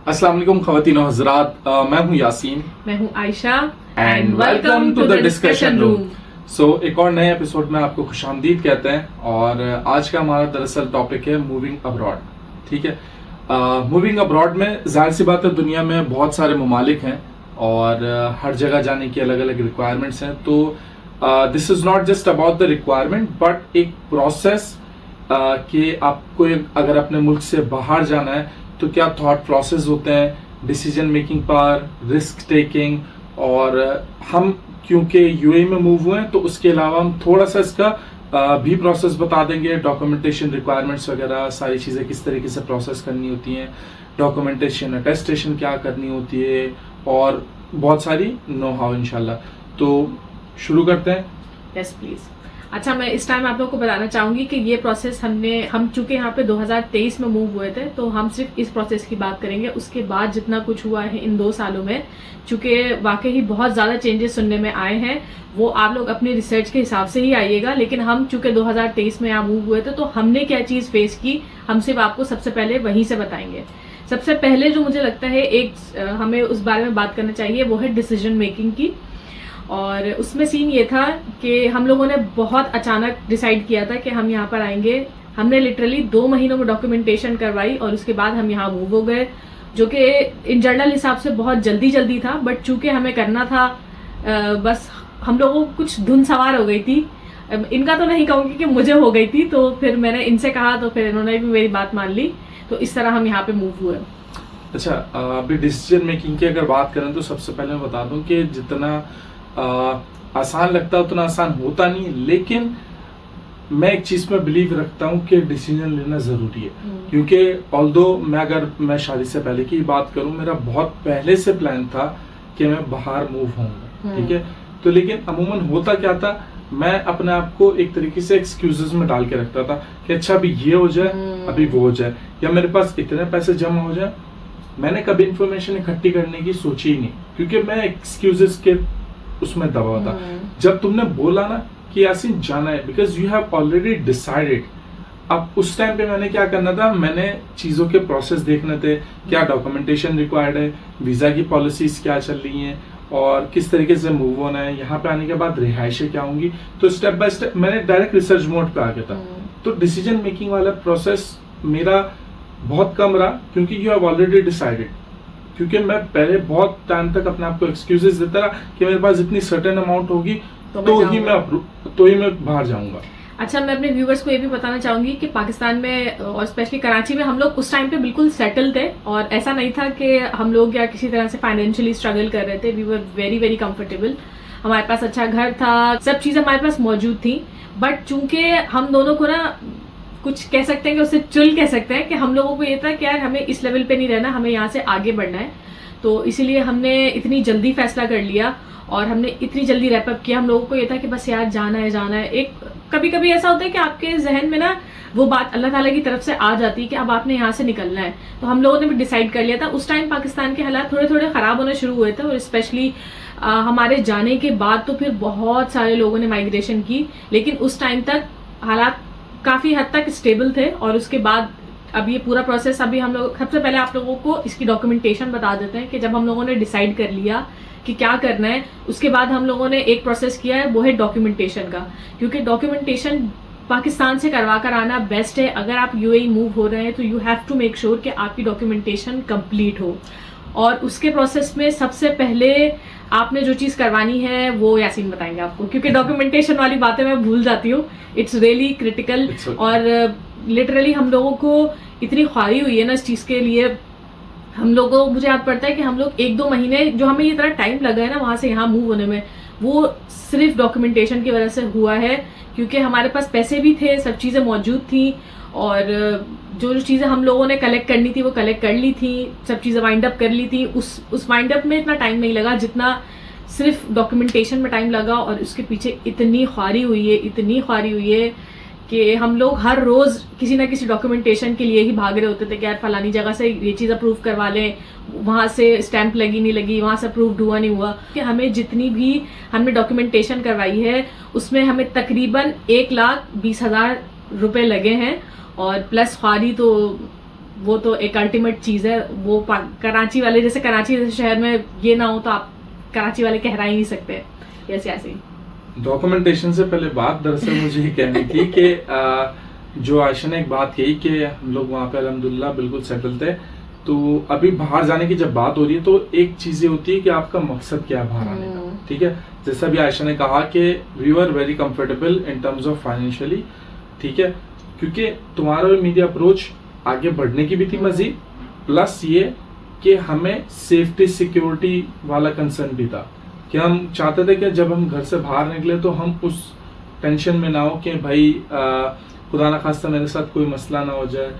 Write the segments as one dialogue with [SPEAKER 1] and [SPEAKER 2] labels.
[SPEAKER 1] अस्सलाम वालेकुम ख़वातीन और हज़रात, मैं हूं यासीन,
[SPEAKER 2] मैं हूं Ayesha
[SPEAKER 1] and welcome to the discussion room. So एक और नए एपिसोड में आपको खुशामदीद कहते हैं। और आज का हमारा दरअसल टॉपिक है मूविंग अब्रॉड। ठीक है, मूविंग अब्रॉड में जाहिर सी बात है दुनिया में बहुत सारे ममालिक हैं और हर जगह जाने की अलग अलग रिक्वायरमेंट्स हैं। तो this is not just about the requirement but एक प्रोसेस कि आपको अगर अपने मुल्क से बाहर जाना है तो क्या थॉट प्रोसेस होते हैं, decision making power, risk taking. और हम क्योंकि यूएई में मूव हुए हैं तो उसके अलावा हम थोड़ा सा इसका भी प्रोसेस बता देंगे, डॉक्यूमेंटेशन रिक्वायरमेंट्स वगैरह सारी चीज़ें किस तरीके से प्रोसेस करनी होती हैं, डॉक्यूमेंटेशन अटेस्टेशन क्या करनी होती है और बहुत सारी नो हाउ इंशाल्लाह। तो शुरू करते हैं।
[SPEAKER 2] Yes please. अच्छा, मैं इस टाइम आप लोगों को बताना चाहूंगी कि ये प्रोसेस हम चूंकि यहाँ पे 2023 में मूव हुए थे तो हम सिर्फ इस प्रोसेस की बात करेंगे। उसके बाद जितना कुछ हुआ है इन 2 सालों में, चूंकि वाकई ही बहुत ज्यादा चेंजेस सुनने में आए हैं, वो आप लोग अपनी रिसर्च के हिसाब से ही आइएगा। लेकिन हम चूंकि 2023 में यहाँ मूव हुए थे तो हमने क्या चीज फेस की, हम सिर्फ आपको सबसे पहले वहीं से बताएंगे। सबसे पहले जो मुझे लगता है हमें उस बारे में बात करना चाहिए वो है डिसीजन मेकिंग की। और उसमें सीन ये था कि हम लोगों ने बहुत अचानक डिसाइड किया था कि हम यहाँ पर आएंगे। हमने लिटरली 2 महीनों में डॉक्यूमेंटेशन करवाई और उसके बाद हम यहाँ मूव हो गए, जो कि इन जनरल हिसाब से बहुत जल्दी था। बट चूंकि हमें करना था, बस हम लोगों को कुछ धुन सवार हो गई थी। इनका तो नहीं कहूँगी कि मुझे हो गई थी, तो फिर मैंने इनसे कहा तो फिर इन्होंने भी मेरी बात मान ली। तो इस तरह हम यहाँ पे मूव हुए।
[SPEAKER 1] अच्छा, अभी डिसीजन मेकिंग की अगर बात करें तो सबसे पहले मैं बता दूं कि जितना आसान लगता है उतना आसान होता नहीं। लेकिन मैं एक चीज में बिलीव रखता हूँ कि डिसीजन लेना जरूरी है। क्योंकि ऑल्दो अगर मैं शादी से पहले की बात करूँ, मेरा बहुत पहले से प्लान था कि मैं बाहर मूव होऊंगा। ठीक है, तो लेकिन अमूमन होता क्या था, मैं अपने आप को एक तरीके से एक्सक्यूजेस में डाल के रखता था कि अच्छा अभी ये हो जाए, अभी वो हो जाए, या मेरे पास इतने पैसे जमा हो जाए। मैंने कभी इंफॉर्मेशन इकट्ठी करने की सोची ही नहीं, क्योंकि मैं एक्सक्यूजेस के उसमें दबा हुआ था। जब तुमने बोला ना कि यासीन जाना है, because you have already decided. अब उस टाइम पे मैंने क्या करना था, मैंने चीजों के प्रोसेस देखने थे, क्या डॉक्यूमेंटेशन रिक्वायर्ड है, वीजा की पॉलिसीज क्या चल रही हैं और किस तरीके से मूव होना है, यहाँ पे आने के बाद रिहाइशें क्या होंगी। तो स्टेप बाय स्टेप मैंने डायरेक्ट रिसर्च मोड पे आ गया था। तो डिसीजन मेकिंग वाला प्रोसेस मेरा बहुत कम रहा, क्योंकि यू हैव ऑलरेडी डिसाइडेड। क्योंकि मैं पहले बहुत टाइम तक अपने आप को एक्सक्यूजेस देता रहा कि मेरे पास इतनी सर्टेन अमाउंट होगी तो ही मैं बाहर जाऊंगा।
[SPEAKER 2] अच्छा, मैं अपने व्यूवर्स को ये भी बताना चाहूंगी कि पाकिस्तान में और स्पेशली कराची में हम लोग उस टाइम पे बिल्कुल सेटल थे और ऐसा नहीं था कि हम लोग या किसी तरह से फाइनेंशियली स्ट्रगल कर रहे थे। We were very very comfortable. हमारे पास अच्छा घर था, सब चीजें हमारे पास मौजूद थी। बट चूंकि हम दोनों को ना कुछ कह सकते हैं कि उससे चुल कह सकते हैं कि हम लोगों को ये था कि यार हमें इस लेवल पे नहीं रहना, हमें यहाँ से आगे बढ़ना है। तो इसीलिए हमने इतनी जल्दी फैसला कर लिया और हमने इतनी जल्दी रैप अप किया। हम लोगों को ये था कि बस यार जाना है। एक कभी कभी ऐसा होता है कि आपके जहन में ना वो बात अल्लाह ताला की तरफ से आ जाती है कि अब आपने यहाँ से निकलना है। तो हम लोगों ने भी डिसाइड कर लिया था। उस टाइम पाकिस्तान के हालात थोड़े थोड़े खराब होने शुरू हुए थे और स्पेशली हमारे जाने के बाद तो फिर बहुत सारे लोगों ने माइग्रेशन की। लेकिन उस टाइम तक हालात काफी हद तक स्टेबल थे। और उसके बाद अब ये पूरा प्रोसेस, अभी हम लोग सबसे पहले आप लोगों को इसकी डॉक्यूमेंटेशन बता देते हैं कि जब हम लोगों ने डिसाइड कर लिया कि क्या करना है, उसके बाद हम लोगों ने एक प्रोसेस किया है, वो है डॉक्यूमेंटेशन का। क्योंकि डॉक्यूमेंटेशन पाकिस्तान से करवा कर आना बेस्ट है। अगर आप यूएई मूव हो रहे हैं तो you have to make sure कि आपकी डॉक्यूमेंटेशन कंप्लीट हो। और उसके प्रोसेस में सबसे पहले आपने जो चीज करवानी है वो यासीन बताएंगे आपको, क्योंकि डॉक्यूमेंटेशन वाली बातें मैं भूल जाती हूँ। It's really critical. और लिटरली हम लोगों को इतनी ख्वारी हुई है ना इस चीज के लिए। हम लोगों को, मुझे याद पड़ता है कि हम लोग 1-2 महीने जो हमें ये इतना टाइम लगा है ना वहां से यहाँ मूव होने में, वो सिर्फ डॉक्यूमेंटेशन की वजह से हुआ है। क्योंकि हमारे पास पैसे भी थे, सब चीजें मौजूद थी और जो चीजें हम लोगों ने कलेक्ट करनी थी वो कलेक्ट कर ली थी, सब चीजें वाइंड अप कर ली थी। उस वाइंड अप में इतना टाइम नहीं लगा जितना सिर्फ डॉक्यूमेंटेशन में टाइम लगा। और उसके पीछे इतनी ख्वारी हुई है कि हम लोग हर रोज किसी ना किसी डॉक्यूमेंटेशन के लिए ही भाग रहे होते थे कि यार फलानी जगह से ये चीज अप्रूव करवा लें, वहां से स्टैंप लगी नहीं लगी, वहां से अप्रूव्ड हुआ नहीं हुआ। कि हमें जितनी भी हमने डॉक्यूमेंटेशन करवाई है उसमें हमें तकरीबन 1,20,000 रुपए लगे हैं। और प्लस ख्वारी तो वो तो एक अल्टीमेट चीज़ है। वो कराची वाले जैसे कराची जैसे शहर में ये ना हो तो आप कराची वाले कहरा ही नहीं सकते। यस ऐसे ही।
[SPEAKER 1] डॉक्यूमेंटेशन से पहले बात दरअसल मुझे ये कहनी थी कि जो आयशा ने एक बात कही कि हम लोग वहाँ पे अल्हम्दुलिल्लाह बिल्कुल सेटल थे। तो अभी बाहर जाने की जब बात हो रही है तो एक चीज ये होती है कि आपका मकसद क्या है बाहर आने का, ठीक है। जैसा भी आयशा ने कहा कि we were very comfortable in terms of financially, ठीक है, क्योंकि तुम्हारा मेरी अप्रोच आगे बढ़ने की भी थी मजीद, प्लस ये कि हमें सेफ्टी सिक्योरिटी वाला कंसर्न भी था कि हम चाहते थे कि जब हम घर से बाहर निकले तो हम उस टेंशन में ना हो कि भाई खुदा ना खास्ता मेरे साथ कोई मसला ना हो जाए,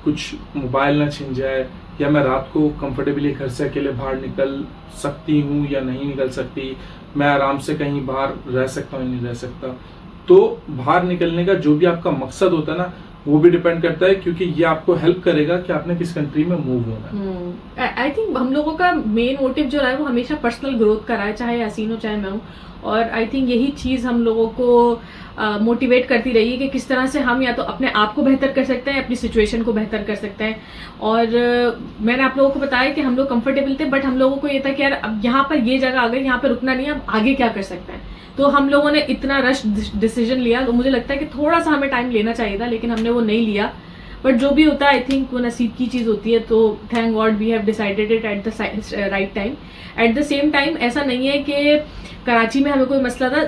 [SPEAKER 1] कुछ मोबाइल ना छिन जाए, या मैं रात को कंफर्टेबली घर से अकेले बाहर निकल सकती हूँ या नहीं निकल सकती, मैं आराम से कहीं बाहर रह सकता हूँ या नहीं रह सकता। तो बाहर निकलने का जो भी आपका मकसद होता है ना, वो भी डिपेंड करता है, क्योंकि ये आपको हेल्प करेगा कि आपने किस कंट्री में मूव होना है।
[SPEAKER 2] आई थिंक हम लोगों का मेन मोटिव जो रहा है वो हमेशा पर्सनल ग्रोथ का रहा है, चाहे यासीन हो चाहे मैं हूँ। और आई थिंक यही चीज़ हम लोगों को मोटिवेट करती रही है कि किस तरह से हम या तो अपने आप को बेहतर कर सकते हैं, अपनी सिचुएशन को बेहतर कर सकते हैं। और मैंने आप लोगों को बताया कि हम लोग कंफर्टेबल थे, बट हम लोगों को ये था कि यार अब यहाँ पर ये जगह आ गई, यहाँ पर रुकना नहीं है, अब आगे क्या कर सकते हैं। तो हम लोगों ने इतना रश डिसीजन लिया, तो मुझे लगता है कि थोड़ा सा हमें टाइम लेना चाहिए था, लेकिन हमने वो नहीं लिया। बट जो भी होता है आई थिंक वो नसीब की चीज़ होती है। तो thank God we have decided it at the right time. At the same time ऐसा नहीं है कि कराची में हमें कोई मसला था।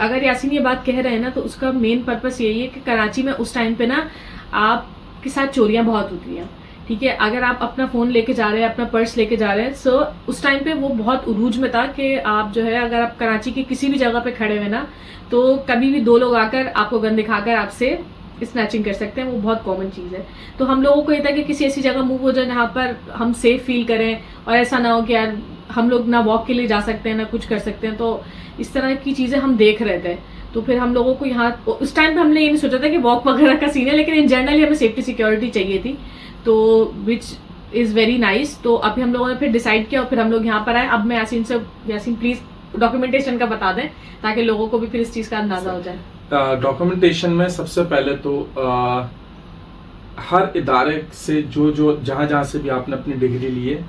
[SPEAKER 2] अगर यासीन ये बात कह रहे हैं ना, तो उसका मेन पर्पस यही है कि कराची में उस टाइम पे ना आपके साथ चोरियां बहुत होती हैं, ठीक है। अगर आप अपना फ़ोन लेके जा रहे हैं, अपना पर्स लेके जा रहे हैं, सो उस टाइम पे वो बहुत उरूज में था कि आप जो है अगर आप कराची की किसी भी जगह पे खड़े हुए ना, तो कभी भी दो लोग आकर आपको गन दिखाकर आपसे स्नैचिंग कर सकते हैं। वो बहुत कॉमन चीज़ है। तो हम लोगों को ये था कि किसी ऐसी जगह मूव हो जाए जहाँ पर हम सेफ फील करें, और ऐसा ना हो कि यार हम लोग ना वॉक के लिए जा सकते हैं ना कुछ कर सकते हैं। तो इस तरह की चीज़ें हम देख रहे थे। तो फिर हम लोगों को यहाँ उस टाइम पे हमने ये नहीं सोचा था कि वॉक वगैरह का सीन है, लेकिन इन जनरली हमें सेफ्टी सिक्योरिटी चाहिए थी, तो विच इज़ वेरी नाइस। तो अभी हम लोगों ने फिर डिसाइड किया और फिर हम लोग यहाँ पर आए। अब मैं यासीन प्लीज़ डॉक्यूमेंटेशन का बता दें ताकि लोगों को भी फिर इस चीज़ का अंदाजा हो जाए।
[SPEAKER 1] डॉक्यूमेंटेशन में सबसे पहले तो हर इदारे से जो जहाँ से भी आपने अपनी डिग्री ली है,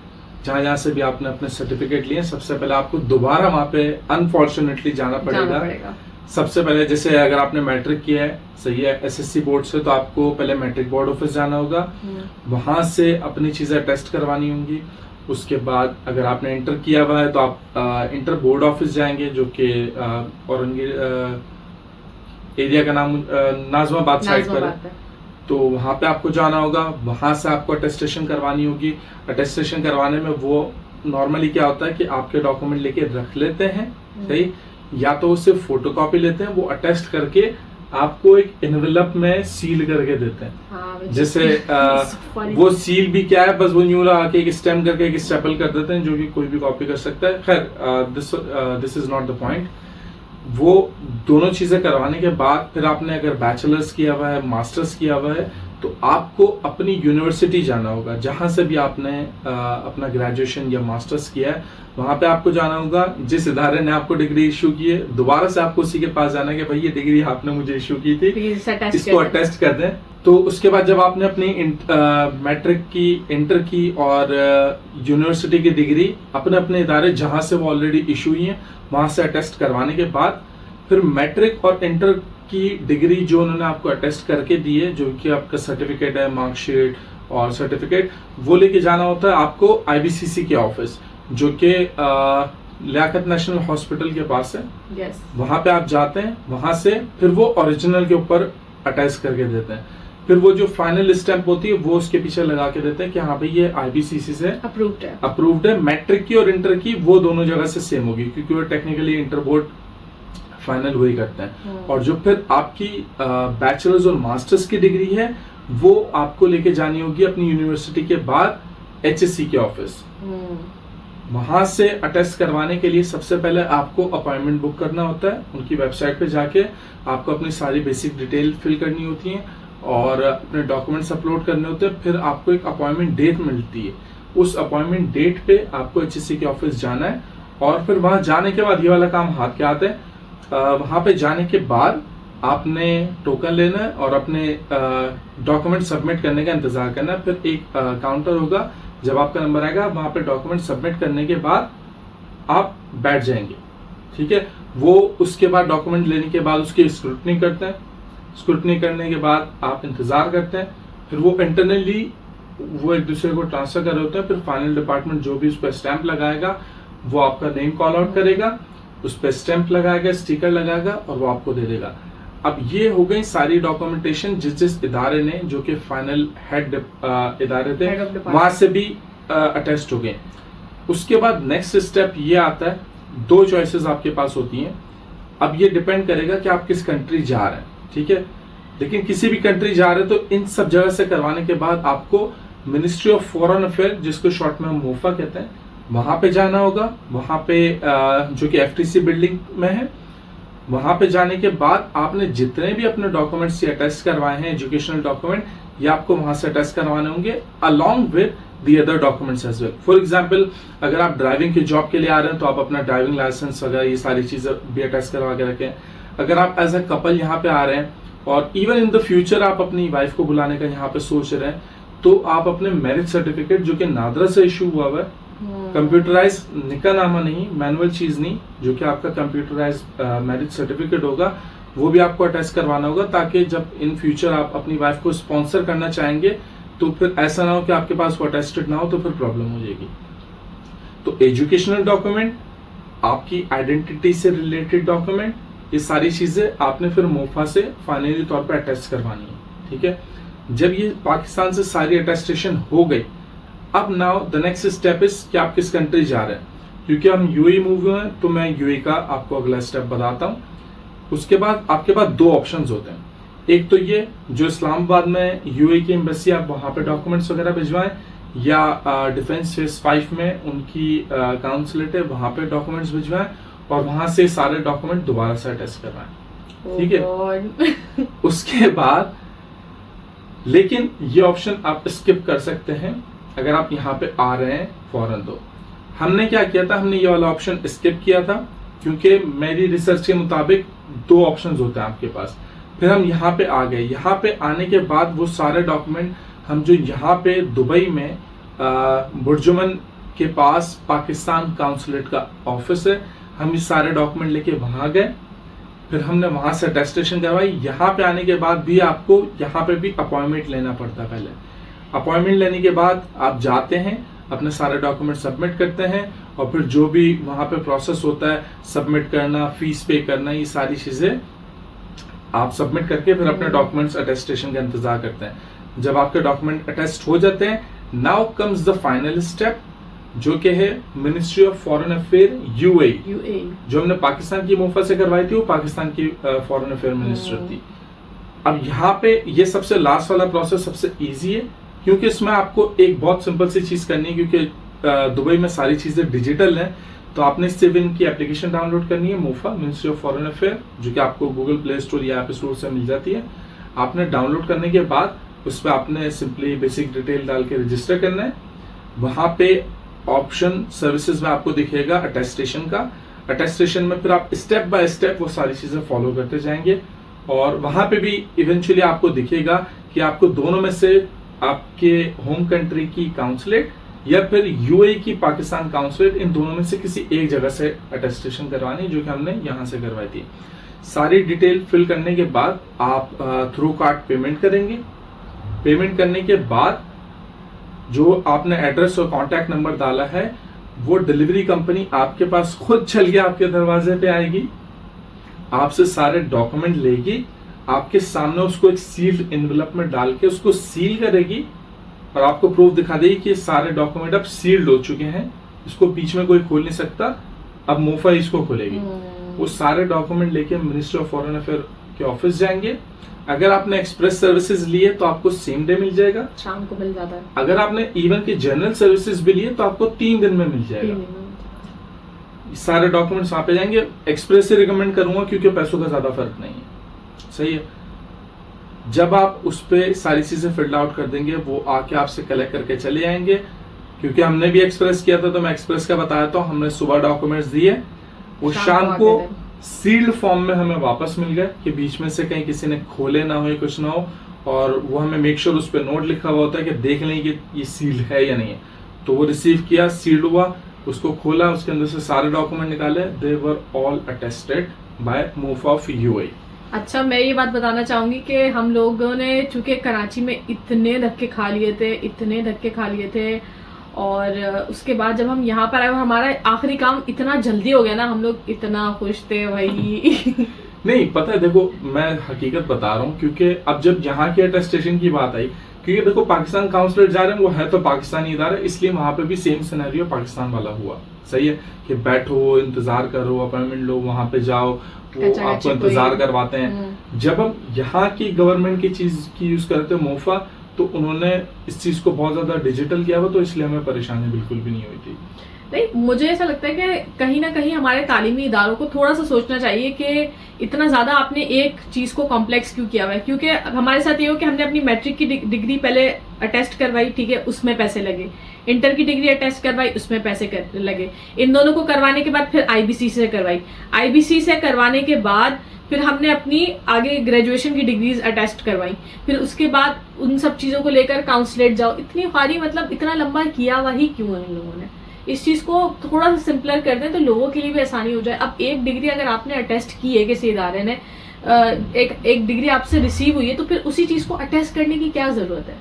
[SPEAKER 1] जहाँ से भी आपने अपने सर्टिफिकेट लिए, सबसे पहले आपको दोबारा वहाँ पे अनफॉर्चुनेटली जाना पड़ेगा। सबसे पहले जैसे अगर आपने मैट्रिक किया है, सही है, एसएससी बोर्ड से, तो आपको पहले मैट्रिक बोर्ड ऑफिस जाना होगा, वहां से अपनी चीजें टेस्ट करवानी होंगी। उसके बाद अगर आपने इंटर किया हुआ है तो आप इंटर बोर्ड ऑफिस जाएंगे, जो कि औरंगाबाद एरिया का नाम नाजमाबाद साइड पर है। तो वहां पे आपको जाना होगा, वहां से आपको अटेस्टेशन करवानी होगी। अटेस्टेशन करवाने में वो नॉर्मली क्या होता है कि आपके डॉक्यूमेंट लेके रख लेते हैं, सही, या तो उससे फोटोकॉपी लेते हैं, वो अटेस्ट करके आपको एक एनवेलप में सील करके देते हैं। हाँ, जैसे वो सील भी क्या है, बस वो न्यू लगा के एक स्टैम्प करके एक स्टेपल कर देते हैं, जो कि कोई भी कॉपी कर सकता है। खैर this is not the point. वो दोनों चीजें करवाने के बाद फिर आपने अगर बैचलर्स किया हुआ है, मास्टर्स किया हुआ है, तो आपको अपनी यूनिवर्सिटी जाना होगा, जहां से भी आपने अपना ग्रेजुएशन या मास्टर्स किया है, वहां पे आपको जाना होगा। जिस इदारे ने आपको डिग्री इशू की है, दोबारा से आपको उसी के पास जाना है कि भाई ये डिग्री आपने मुझे इशू की थी, इसको अटेस्ट कर दें। तो उसके बाद जब आपने अपनी मैट्रिक की, इंटर की और यूनिवर्सिटी की डिग्री अपने अपने इदारे जहां से वो ऑलरेडी इशू हुई है, वहां से अटेस्ट करवाने के बाद फिर मैट्रिक और इंटर की डिग्री जो उन्होंने आपको अटेस्ट करके दी है, जो कि आपका सर्टिफिकेट है, मार्कशीट और सर्टिफिकेट, वो लेके जाना होता है आपको आईबीसीसी के ऑफिस, जो कि लियाकत नेशनल हॉस्पिटल के पास है।
[SPEAKER 2] yes.
[SPEAKER 1] वहां पे आप जाते हैं, वहां से फिर वो ओरिजिनल के ऊपर अटैच करके देते हैं। फिर वो जो फाइनल स्टैंप होती है वो उसके पीछे लगा के देते हैं कि हाँ भाई ये आईबीसीसी से अप्रूव्ड है। मैट्रिक की और इंटर की वो दोनों जगह से सेम होगी, क्योंकि वो टेक्निकली इंटर बोर्ड फाइनल वही करते हैं। और जो फिर आपकी बैचलर्स और मास्टर्स की डिग्री है, वो आपको लेके जानी होगी अपनी यूनिवर्सिटी के बाद एचएससी के ऑफिस। वहां से अटेस्ट करवाने के लिए सबसे पहले आपको अपॉइंटमेंट बुक करना होता है। उनकी वेबसाइट पे जाके आपको अपनी सारी बेसिक डिटेल फिल करनी होती है और अपने डॉक्यूमेंट्स अपलोड करने होते हैं। फिर आपको एक अपॉइंटमेंट डेट मिलती है। उस अपॉइंटमेंट डेट पे आपको एचएससी के ऑफिस जाना है और फिर वहां जाने के बाद ये वाला काम हाथ के आते हैं। वहां पे जाने के बाद आपने टोकन लेना है और अपने डॉक्यूमेंट सबमिट करने का इंतजार करना है। फिर एक काउंटर होगा, जब आपका नंबर आएगा वहां पे डॉक्यूमेंट सबमिट करने के बाद आप बैठ जाएंगे, ठीक है। वो उसके बाद डॉक्यूमेंट लेने के बाद उसकी स्क्रूटनी करते हैं, स्क्रूटनी करने के बाद आप इंतजार करते हैं, फिर वो इंटरनली वो एक दूसरे को ट्रांसफर कर रहे होते हैं। फिर फाइनल डिपार्टमेंट जो भी उस पर स्टैंप लगाएगा वो आपका नेम कॉल आउट करेगा, उस पर स्टैंप लगाएगा, स्टिकर लगाएगा और वो आपको दे देगा। अब ये हो गई सारी डॉक्यूमेंटेशन जिस इदारे ने, जो कि फाइनल हेड इदारे थे, वहां से भी अटेस्ट हो गए। उसके बाद नेक्स्ट स्टेप ये आता है, 2 चॉइसेस आपके पास होती हैं। अब ये डिपेंड करेगा कि आप किस कंट्री जा रहे हैं, ठीक है। लेकिन किसी भी कंट्री जा रहे हैं तो इन सब जगह से करवाने के बाद आपको मिनिस्ट्री ऑफ फॉरेन अफेयर, जिसको शॉर्ट में हम मोफा कहते हैं, वहां पे जाना होगा। वहां पे जो कि एफटीसी बिल्डिंग में है, वहां पे जाने के बाद आपने जितने भी अपने डॉक्यूमेंट्स अटेस्ट करवाए हैं, एजुकेशनल डॉक्यूमेंट, ये आपको वहां से अटेस्ट करवाने होंगे along with the other documents as well. For example, अगर आप ड्राइविंग की जॉब के लिए आ रहे हैं तो आप अपना ड्राइविंग लाइसेंस वगैरह ये सारी चीजें भी अटेस्ट करवा के रखें। अगर आप एज अ कपल यहाँ पे आ रहे हैं और इवन इन द फ्यूचर आप अपनी वाइफ को बुलाने का यहाँ पे सोच रहे हैं, तो आप अपने मैरिज सर्टिफिकेट, जो कि नादरा से इशू हुआ हुआ है, कंप्यूटराइज निकाहनामा नहीं, मैनुअल चीज नहीं, जो कि आपका कंप्यूटराइज मैरिज सर्टिफिकेट होगा, वो भी आपको अटेस्ट करवाना होगा, ताकि जब इन फ्यूचर आप अपनी वाइफ को स्पॉन्सर करना चाहेंगे तो फिर ऐसा ना हो कि आपके पास वो अटेस्टेड ना हो, तो फिर प्रॉब्लम हो जाएगी। तो एजुकेशनल डॉक्यूमेंट, आपकी आइडेंटिटी से रिलेटेड डॉक्यूमेंट, ये सारी चीजें आपने फिर मोफा से फाइनली तौर पर अटेस्ट करवानी है, ठीक है। जब ये पाकिस्तान से सारी अटेस्टेशन हो गई, अब now the next step is कि आप किस कंट्री जा रहे हैं। क्योंकि हम यूएई मूव हुए हैं तो मैं यूएई का आपको अगला स्टेप बताता हूँ। उसके बाद आपके पास 2 ऑप्शंस होते हैं। एक तो ये जो इस्लामाबाद में यूएई की एम्बेसी, आप वहां पे डॉक्यूमेंट्स वगैरह भिजवाएं, या डिफेंस फेज 5 में उनकी काउंसलेट है, वहां पे डॉक्यूमेंट्स भिजवाएं और वहां से सारे डॉक्यूमेंट दोबारा से अटेस्ट करवाएं, ठीक है। उसके बाद लेकिन ये ऑप्शन आप स्किप कर सकते हैं अगर आप यहाँ पे आ रहे हैं फौरन। तो हमने क्या किया था, हमने ये वाला ऑप्शन स्किप किया था, क्योंकि मेरी रिसर्च के मुताबिक 2 ऑप्शंस होते हैं आपके पास। फिर हम यहाँ पे आ गए। यहाँ पे आने के बाद वो सारे डॉक्यूमेंट हम जो यहाँ पे दुबई में बुर्जुमन के पास पाकिस्तान काउंसलेट का ऑफिस है, हम ये सारे डॉक्यूमेंट लेके वहां गए। फिर हमने वहां से अटेस्टेशन करवाई। यहाँ पे आने के बाद भी आपको यहाँ पे भी अपॉइंटमेंट लेना पड़ता है। पहले अपॉइंटमेंट लेने के बाद आप जाते हैं, अपने सारे डॉक्यूमेंट सबमिट करते हैं और फिर जो भी वहां पे प्रोसेस होता है, सबमिट करना, फीस पे करना, ये सारी चीजें आप सबमिट करके फिर अपने डॉक्यूमेंट्स अटेस्टेशन का इंतजार करते हैं। जब आपके डॉक्यूमेंट अटेस्ट हो जाते हैं, now comes the final step, जो कि है ministry of foreign affair UAE. जो हमने पाकिस्तान की मोफा से करवाई थी, वो पाकिस्तान की फॉरेन अफेयर मिनिस्टर थी। अब यहाँ पे ये सबसे लास्ट वाला प्रोसेस सबसे इजी है, क्योंकि इसमें आपको एक बहुत सिंपल सी चीज करनी है। क्योंकि दुबई में सारी चीजें डिजिटल हैं, तो आपने सिर्फ इनकी एप्लीकेशन डाउनलोड करनी है, MOFA ministry of foreign affair, जो कि आपको गूगल प्ले स्टोर या ऐप स्टोर से मिल जाती है। आपने डाउनलोड करने के बाद उस पर आपने सिंपली बेसिक डिटेल डाल के रजिस्टर करना है। वहां पे ऑप्शन सर्विसेज में आपको दिखेगा अटेस्टेशन का। अटेस्टेशन में फिर आप स्टेप बाय स्टेप वो सारी चीजें फॉलो करते जाएंगे और वहां पे भी इवेंचुअली आपको दिखेगा कि आपको दोनों में से आपके होम कंट्री की काउंसलेट या फिर यूएई की पाकिस्तान काउंसलेट, इन दोनों में से किसी एक जगह से अटेस्टेशन करवानी, जो कि हमने यहाँ से करवाई थी। सारी डिटेल फिल करने के बाद आप थ्रू कार्ड पेमेंट करेंगे। पेमेंट करने के बाद जो आपने एड्रेस और कॉन्टैक्ट नंबर डाला है, वो डिलीवरी कंपनी आपके पास खुद चल के आपके दरवाजे पे आएगी, आपसे सारे डॉक्यूमेंट लेगी, आपके सामने उसको एक सील्ड एनवेलप में डाल के उसको सील करेगी और आपको प्रूफ दिखा देगी कि सारे डॉक्यूमेंट अब सील्ड हो चुके हैं, इसको बीच में कोई खोल नहीं सकता, अब मोफा इसको खोलेगी। वो सारे डॉक्यूमेंट लेके मिनिस्ट्री ऑफ फॉरेन अफेयर के ऑफिस जाएंगे। अगर आपने एक्सप्रेस सर्विसेज लिए तो आपको सेम डे मिल जाएगा,
[SPEAKER 2] शाम को मिल जाता है।
[SPEAKER 1] अगर आपने इवन की जनरल सर्विसेज भी लिए तो आपको 3 दिन में मिल जाएगा। सारे डॉक्यूमेंट्स वहां पे जाएंगे। एक्सप्रेस से रिकमेंड करूंगा क्योंकि पैसों का ज्यादा फर्क नहीं है, सही है। जब आप उस पे सारी चीजें फिल आउट कर देंगे, वो आके आपसे कलेक्ट करके चले जाएंगे। क्योंकि हमने भी एक्सप्रेस किया था तो मैं एक्सप्रेस का बताया था, हमने सुबह डॉक्यूमेंट्स दिए, वो शाम को सील्ड फॉर्म में हमें वापस मिल गए, कि बीच में से कहीं किसी ने खोले ना हो या कुछ ना हो, और वो हमें मेक श्योर उस पर नोट लिखा हुआ होता है कि देख लें कि ये सील्ड है या नहीं है। तो वो रिसीव किया, सील्ड हुआ, उसको खोला, उसके अंदर से सारे डॉक्यूमेंट निकाले, they were all attested by move of UAE.
[SPEAKER 2] अच्छा, मैं ये बात बताना चाहूंगी कि हम लोगों ने चूंकि कराची में इतने धक्के खा लिए थे, और उसके बाद जब हम यहाँ पर आए और हमारा आखिरी काम इतना जल्दी हो गया ना, हम लोग इतना खुश थे भाई।
[SPEAKER 1] नहीं पता है, देखो मैं हकीकत बता रहा हूँ, क्योंकि अब जब यहाँ के अटेस्टेशन की बात आई, क्योंकि देखो पाकिस्तान काउंसलेट जा रहे हैं, वो है तो पाकिस्तानी इदारा, इसलिए वहां पे भी सेम सिनेरियो पाकिस्तान वाला हुआ। सही है कि बैठो, इंतजार करो, अपॉइंटमेंट लो, वहां पे जाओ, वो आपको इंतजार करवाते हैं। जब हम यहाँ की गवर्नमेंट की चीज की यूज करते हैं मोफा, तो उन्होंने इस चीज को बहुत ज्यादा डिजिटल किया हुआ, तो इसलिए हमें परेशानी बिल्कुल भी नहीं हुई थी।
[SPEAKER 2] नहीं, मुझे ऐसा लगता है कि कहीं ना कहीं हमारे तालीमी इदारों को थोड़ा सा सोचना चाहिए कि इतना ज्यादा आपने एक चीज को कॉम्प्लेक्स क्यों किया हुआ है। क्योंकि हमारे साथ ये हो कि हमने अपनी मैट्रिक की डिग्री पहले अटेस्ट करवाई, ठीक है, उसमें पैसे लगे, इंटर की डिग्री अटेस्ट करवाई, उसमें पैसे लगे, इन दोनों को करवाने के बाद फिर आईबीसी से करवाई, आईबीसी से करवाने के बाद फिर हमने अपनी आगे ग्रेजुएशन की डिग्रीज अटेस्ट करवाई, फिर उसके बाद उन सब चीजों को लेकर काउंसलेट जाओ। इतनी खारी, मतलब इतना लंबा किया हुआ ही क्यों है इन लोगों ने। इस चीज को थोड़ा सा सिंपलर कर दें तो लोगों के लिए भी आसानी हो जाए। अब एक डिग्री अगर आपने अटेस्ट की है, किसी इदारे ने एक डिग्री आपसे रिसीव हुई है, तो फिर उसी चीज को अटेस्ट करने की क्या जरूरत है?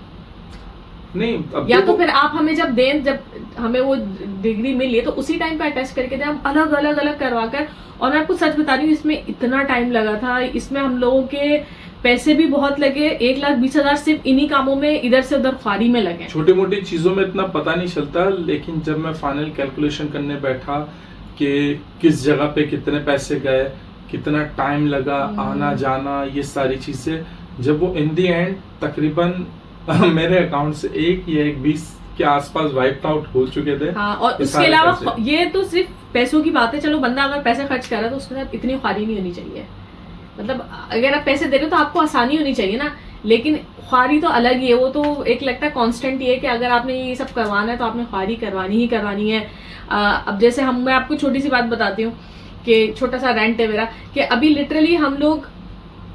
[SPEAKER 1] नहीं, अब
[SPEAKER 2] या तो फिर आप हमें जब हमें वो डिग्री मिली है तो उसी टाइम पे अटेस्ट करके दें, हम अलग अलग करवा कर। और मैं आपको सच बता रही हूँ, इसमें इतना टाइम लगा था, इसमें हम लोगों के पैसे भी बहुत लगे, 1,20,000 सिर्फ इन्हीं कामों में इधर से उधर खारी में लगे।
[SPEAKER 1] छोटी मोटी चीजों में इतना पता नहीं चलता, लेकिन जब मैं फाइनल कैलकुलेशन करने बैठा कि किस जगह पे कितने पैसे गए, कितना टाइम लगा, आना जाना, ये सारी चीजें, जब वो इन दी एंड तकरीबन मेरे अकाउंट से 1 के आसपास वाइप आउट हो चुके थे।
[SPEAKER 2] हाँ, और उसके अलावा ये तो सिर्फ पैसों की बात है। चलो, बंदा अगर पैसे खर्च कर रहा है तो उसके साथ इतनी ख्वारी नहीं होनी चाहिए। मतलब अगर आप पैसे दे रहे हो तो आपको आसानी होनी चाहिए ना, लेकिन ख्वारी तो अलग ही है। वो तो एक लगता है कांस्टेंट ही है कि अगर आपने ये सब करवाना है तो आपने ख्वारी करवानी है। अब जैसे मैं आपको छोटी सी बात बताती हूँ कि छोटा सा रेंट है मेरा, कि अभी लिटरली हम लोग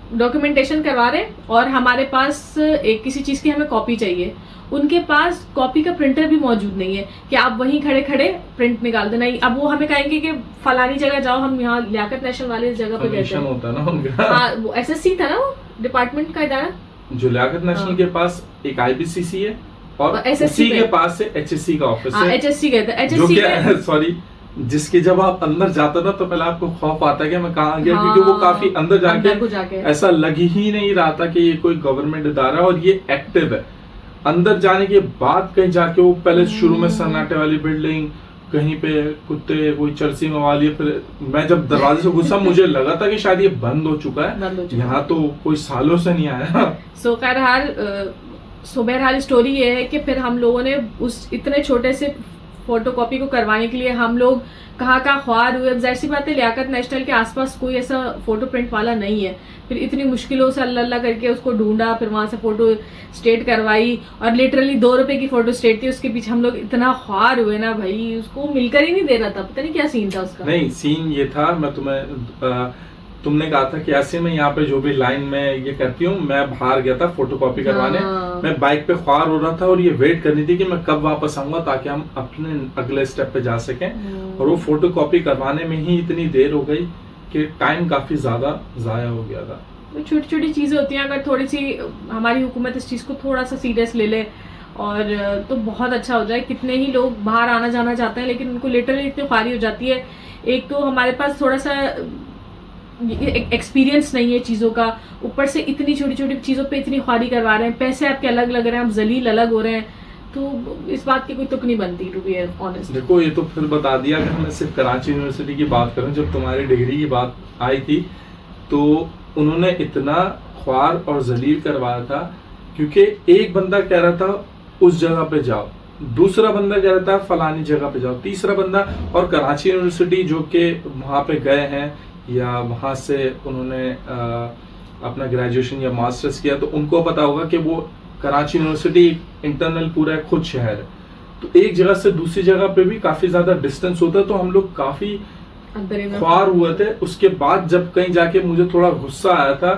[SPEAKER 2] डॉक्यूमेंटेशन करवा रहे हैं और हमारे पास एक किसी चीज की हमें कॉपी चाहिए, उनके पास कॉपी का प्रिंटर भी मौजूद नहीं है कि आप वहीं खड़े खड़े प्रिंट निकाल देना। अब वो हमें कहेंगे कि फलानी जगह जाओ, हम यहाँ लियाकत नेशनल वाले जगह पे गए थे।
[SPEAKER 1] होता ना उनका।
[SPEAKER 2] हाँ, वो एसएससी था ना, वो डिपार्टमेंट का इदारा
[SPEAKER 1] जो लियाकत नेशनल के पास एक आईबीसीसी है और एसएससी के पास से एचएससी का ऑफिस है।
[SPEAKER 2] एचएससी गए थे, एचएससी
[SPEAKER 1] सॉरी, जिसके जब आप अंदर जाते ना तो पहले आपको खौफ आता है कि मैं कहाँ गया, क्योंकि वो काफी अंदर जाके ऐसा लग ही नहीं रहा था कि ये कोई गवर्नमेंट इदारा और ये एक्टिव है। अंदर जाने के बाद कहीं जाके वो पहले शुरू में सन्नाटे वाली बिल्डिंग, कहीं पे कुत्ते, कोई चरसी मवाली, फिर मैं जब दरवाजे से घुसा मुझे लगा था कि शायद ये बंद हो चुका है, यहाँ तो कोई सालों से नहीं आया।
[SPEAKER 2] सो बहरहाल स्टोरी ये है कि फिर हम लोगों ने उस इतने छोटे से फोटोकॉपी को करवाने के लिए हम लोग कहाँ ख्वार हुए। अब जाहिर सी बात है, लियाकत नेशनल के आसपास कोई ऐसा फोटो प्रिंट वाला नहीं है। फिर इतनी मुश्किलों से अल्लाह करके उसको ढूंढा, फिर वहां से फोटो स्टेट करवाई, और लिटरली 2 रुपए की फोटो स्टेट थी, उसके पीछे हम लोग इतना ख्वार हुए ना भाई, उसको मिलकर ही नहीं दे रहा था। पता नहीं क्या सीन था उसका।
[SPEAKER 1] नहीं, सीन ये था, मैं तुमने कहा था कि ऐसे में यहाँ पे जो भी लाइन में ये करती हूँ, मैं बाहर गया था फोटोकॉपी करवाने। मैं बाइक पे ख्वार हो रहा था और ये वेट करनी थी कि मैं कब वापस आऊंगा ताकि हम अपने अगले स्टेप पे जा सकें। और वो फोटोकॉपी करवाने में ही इतनी देर हो गई कि टाइम काफी ज्यादा जाया हो गया था।
[SPEAKER 2] छोटी छोटी चीजें होती हैं, अगर थोड़ी सी हमारी हुकूमत इस चीज को थोड़ा सा सीरियस ले ले और तो बहुत अच्छा हो जाए। कितने ही लोग बाहर आना जाना चाहते हैं लेकिन उनको लिटरली इतनी ख्वारी हो जाती है। एक तो हमारे पास थोड़ा सा एक्सपीरियंस नहीं है चीजों का, ऊपर से इतनी छोटी छोटी चीजों पे इतनी ख्वारी करवा रहे हैं, पैसे आपके अलग लग रहे हैं, आप जलील अलग हो रहे हैं, तो इस बात की कोई तुक नहीं बनती, टू बी ऑनेस्ट।
[SPEAKER 1] देखो, ये तो फिर बता दिया कि मैं सिर्फ कराची यूनिवर्सिटी की बात करूं। जब तुम्हारी डिग्री की बात आई थी तो उन्होंने इतना ख्वार और जलील करवाया था, क्योंकि एक बंदा कह रहा था उस जगह पे जाओ, दूसरा बंदा कह रहा था फलानी जगह पे जाओ, तीसरा बंदा, और कराची यूनिवर्सिटी जो कि वहां पे गए हैं या वहां से उन्होंने अपना ग्रेजुएशन या मास्टर्स किया, तो उनको पता होगा कि वो कराची यूनिवर्सिटी इंटरनल पूरा खुद शहर है, तो एक जगह से दूसरी जगह पे भी काफी ज्यादा डिस्टेंस होता है, तो हम लोग काफी
[SPEAKER 2] अंदर में
[SPEAKER 1] ख्वार हुए थे। उसके बाद जब कहीं जाके मुझे थोड़ा गुस्सा आया था,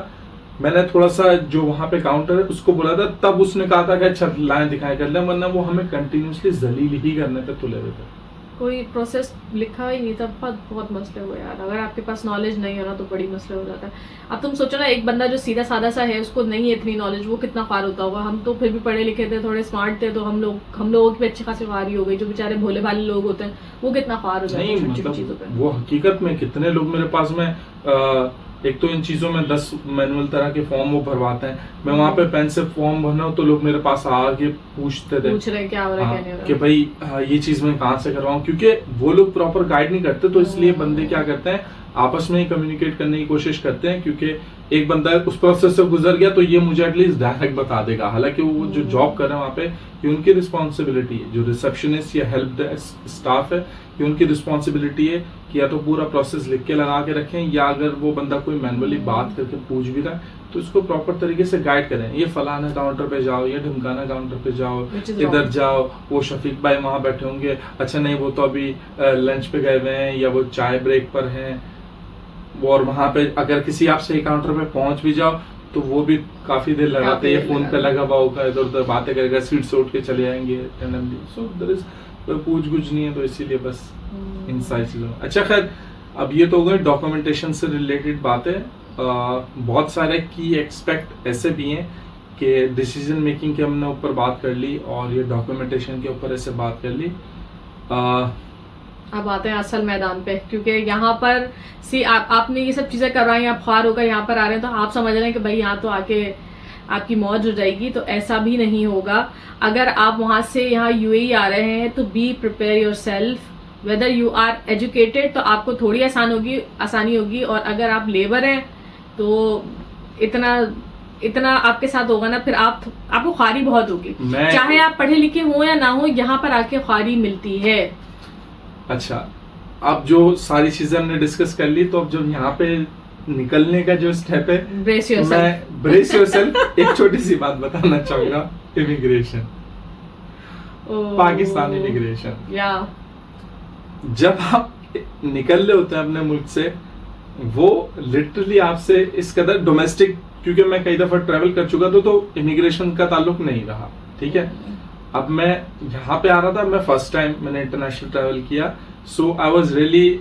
[SPEAKER 1] मैंने थोड़ा सा जो वहां पे काउंटर है उसको बोला था, तब उसने कहा था कि अच्छा लाइन दिखाए कर ले, वरना वो हमें कंटिन्यूसली जलील ही करने पे तुले हुए थे।
[SPEAKER 2] कोई प्रोसेस लिखा ही नहीं था। बहुत मसले हुए यार, अगर आपके पास नॉलेज नहीं है ना तो बड़ी मसले हो जाता है। अब तुम सोचो ना, एक बंदा जो सीधा साधा सा है, उसको नहीं है इतनी नॉलेज, वो कितना ख्वार होता होगा। हम तो फिर भी पढ़े लिखे थे, थोड़े स्मार्ट थे, तो हम लोगों की भी अच्छी खासी ख्वारी हो गई। जो बेचारे भोले भाले लोग होते हैं वो कितना ख्वार हो जाते हैं छोटी छोटी चीजों पे।
[SPEAKER 1] वो हकीकत में कितने लोग मेरे पास में एक तो इन चीजों में 10 मैनुअल तरह के फॉर्म वो भरवाते हैं। मैं वहां पे पेन से फॉर्म भरना हो तो लोग मेरे पास आके पूछ रहे क्या हो रहा है क्या नहीं हो रहा, कि भाई ये चीज मैं कहाँ से करवाऊं, क्योंकि वो लोग प्रॉपर गाइड नहीं करते। तो इसलिए बंदे क्या करते हैं, आपस में ही कम्युनिकेट करने की कोशिश करते हैं, क्योंकि एक बंदा उस प्रोसेस से गुजर गया तो ये मुझे एटलीस्ट डायरेक्ट बता देगा। हालांकि वो जो जॉब कर रहे हैं वहाँ पे, ये उनकी रिस्पॉन्सिबिलिटी है। जो रिसेप्शनिस्ट या हेल्प डेस्क स्टाफ है, ये उनकी रिस्पॉन्सिबिलिटी है कि या तो पूरा प्रोसेस लिख के लगा के रखें, या अगर वो बंदा कोई मैनुअली बात करके पूछ भी रहा है तो इसको प्रॉपर तरीके से गाइड करें। ये फलाना काउंटर पे जाओ, ये ढमकाना काउंटर पे जाओ, इधर जाओ, वो शफीक भाई वहां बैठे होंगे, अच्छा नहीं वो तो अभी लंच पे गए हुए हैं या वो चाय ब्रेक पर हैं। और वहां पे अगर किसी आप सही काउंटर पे पहुंच भी जाओ तो वो भी काफी देर लगाते हैं, फोन पे लगा हुआ होगा, इधर उधर बातें करेगा, सीट से उठ के चले जाएंगे रैंडमली। सो देयर इज पूछ गुछ नहीं है, तो इसीलिए बस इन सारी चीजों। अच्छा खैर, अब ये तो हो गई डॉक्यूमेंटेशन से रिलेटेड बातें। बहुत सारे की एक्सपेक्ट ऐसे भी हैं कि डिसीजन मेकिंग के हमने ऊपर बात कर ली और ये डॉक्यूमेंटेशन के ऊपर ऐसे बात कर ली।
[SPEAKER 2] अब आते हैं असल मैदान पे, क्योंकि यहाँ पर आपने ये सब चीजें करवाई, आप ख्वार होकर यहाँ पर आ रहे हैं, तो आप समझ रहे हैं कि भाई यहाँ तो आके आपकी मौज हो जाएगी। तो ऐसा भी नहीं होगा। अगर आप वहां से यहाँ यूएई आ रहे हैं तो be prepare yourself. Whether you are educated तो आपको थोड़ी आसानी होगी, और अगर आप लेबर हैं तो इतना आपके साथ होगा ना, फिर आपको ख्वारी बहुत होगी। चाहे आप पढ़े लिखे हो या ना हो, यहाँ पर आके ख्वारी मिलती है।
[SPEAKER 1] अच्छा, अब जो सारी चीजें हमने डिस्कस कर ली, तो अब जो यहाँ पे निकलने का जो स्टेप है, ब्रेस योरसेल्फ। एक छोटी सी बात बताना चाहूंगा, इमिग्रेशन, पाकिस्तान इमिग्रेशन। जब आप निकल रहे होते हैं अपने मुल्क से, वो लिटरली आपसे इस कदर डोमेस्टिक, क्योंकि मैं कई दफा ट्रेवल कर चुका तो इमिग्रेशन का ताल्लुक नहीं रहा, ठीक है। अब मैं यहाँ पे आ रहा था, मैं फर्स्ट टाइम मैंने इंटरनेशनल ट्रैवल किया, सो आई वाज रियली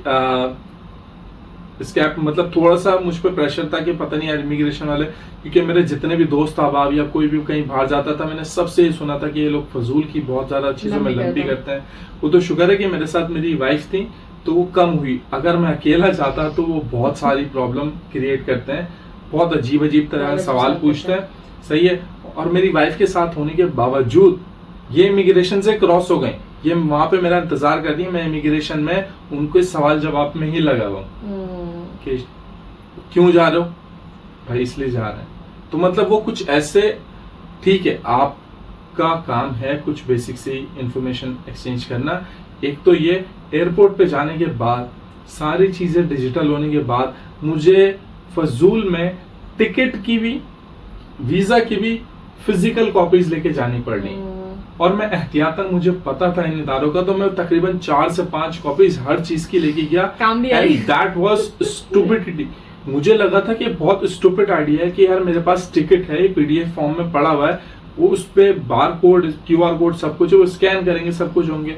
[SPEAKER 1] स्कैप, मतलब थोड़ा सा मुझ पे प्रेशर था कि पता नहीं यार इमिग्रेशन वाले, क्योंकि मेरे जितने भी दोस्त अहबाब या कोई भी कहीं बाहर जाता था, मैंने सबसे ये सुना था कि ये लोग फजूल की बहुत ज्यादा चीजों में लंबी करते हैं। वो तो शुक्र है कि मेरे साथ मेरी वाइफ थी तो वो कम हुई। अगर मैं अकेला जाता तो वो बहुत सारी प्रॉब्लम क्रिएट करते हैं, बहुत अजीब अजीब तरह के सवाल पूछते हैं, सही है। और मेरी वाइफ के साथ होने के बावजूद ये इमिग्रेशन से क्रॉस हो गए, ये वहां पे मेरा इंतजार कर रही है, मैं इमिग्रेशन में उनके सवाल जवाब में ही लगा हुआ कि क्यों जा रहे हो भाई, इसलिए जा रहे हैं। तो मतलब वो कुछ ऐसे, ठीक है आपका काम है कुछ बेसिक सी इंफॉर्मेशन एक्सचेंज करना, एक तो ये एयरपोर्ट पे जाने के बाद सारी चीजें डिजिटल होने के बाद मुझे फजूल में टिकट की भी, वीजा की भी फिजिकल कॉपीज लेके जानी पड़ रही। और मैं एहतियातन, मुझे पता था इन इदारों का, तो मैं तकरीबन 4 से 5 कॉपीज हर चीज की लेके गया। And that was stupidity. मुझे लगा था कि बहुत स्टूपिड आइडिया है कि यार मेरे पास टिकट है, पीडीएफ फॉर्म में पड़ा हुआ है, वो उस पे बार कोड, क्यूआर कोड सब कुछ है, वो स्कैन करेंगे सब कुछ होंगे।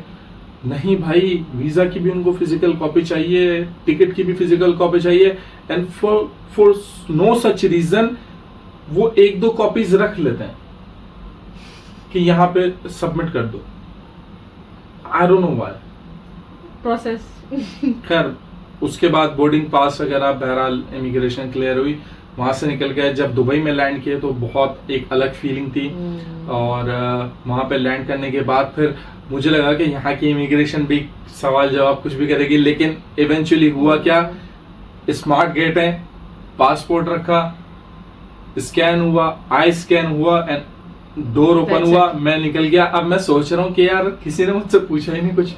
[SPEAKER 1] नहीं भाई, वीजा की भी उनको फिजिकल कॉपी चाहिए, टिकट की भी फिजिकल कॉपी चाहिए, and for no such reason वो 1-2 कॉपीज रख लेते हैं कि यहाँ पे सबमिट कर दो। I don't know why
[SPEAKER 2] process.
[SPEAKER 1] खैर उसके बाद बोर्डिंग पास वगैरह, बहरहाल इमिग्रेशन क्लियर हुई, वहां से निकल गए। जब दुबई में लैंड किए तो बहुत एक अलग फीलिंग थी। और वहां पे लैंड करने के बाद फिर मुझे लगा कि यहाँ की इमिग्रेशन भी सवाल जवाब कुछ भी करेगी, लेकिन इवेंचुअली हुआ क्या, स्मार्ट गेट है, पासपोर्ट रखा, स्कैन हुआ, आई स्कैन हुआ एंड डोर ओपन हुआ, मैं निकल गया। अब मैं सोच रहा हूँ कि यार किसी ने मुझसे पूछा ही नहीं कुछ।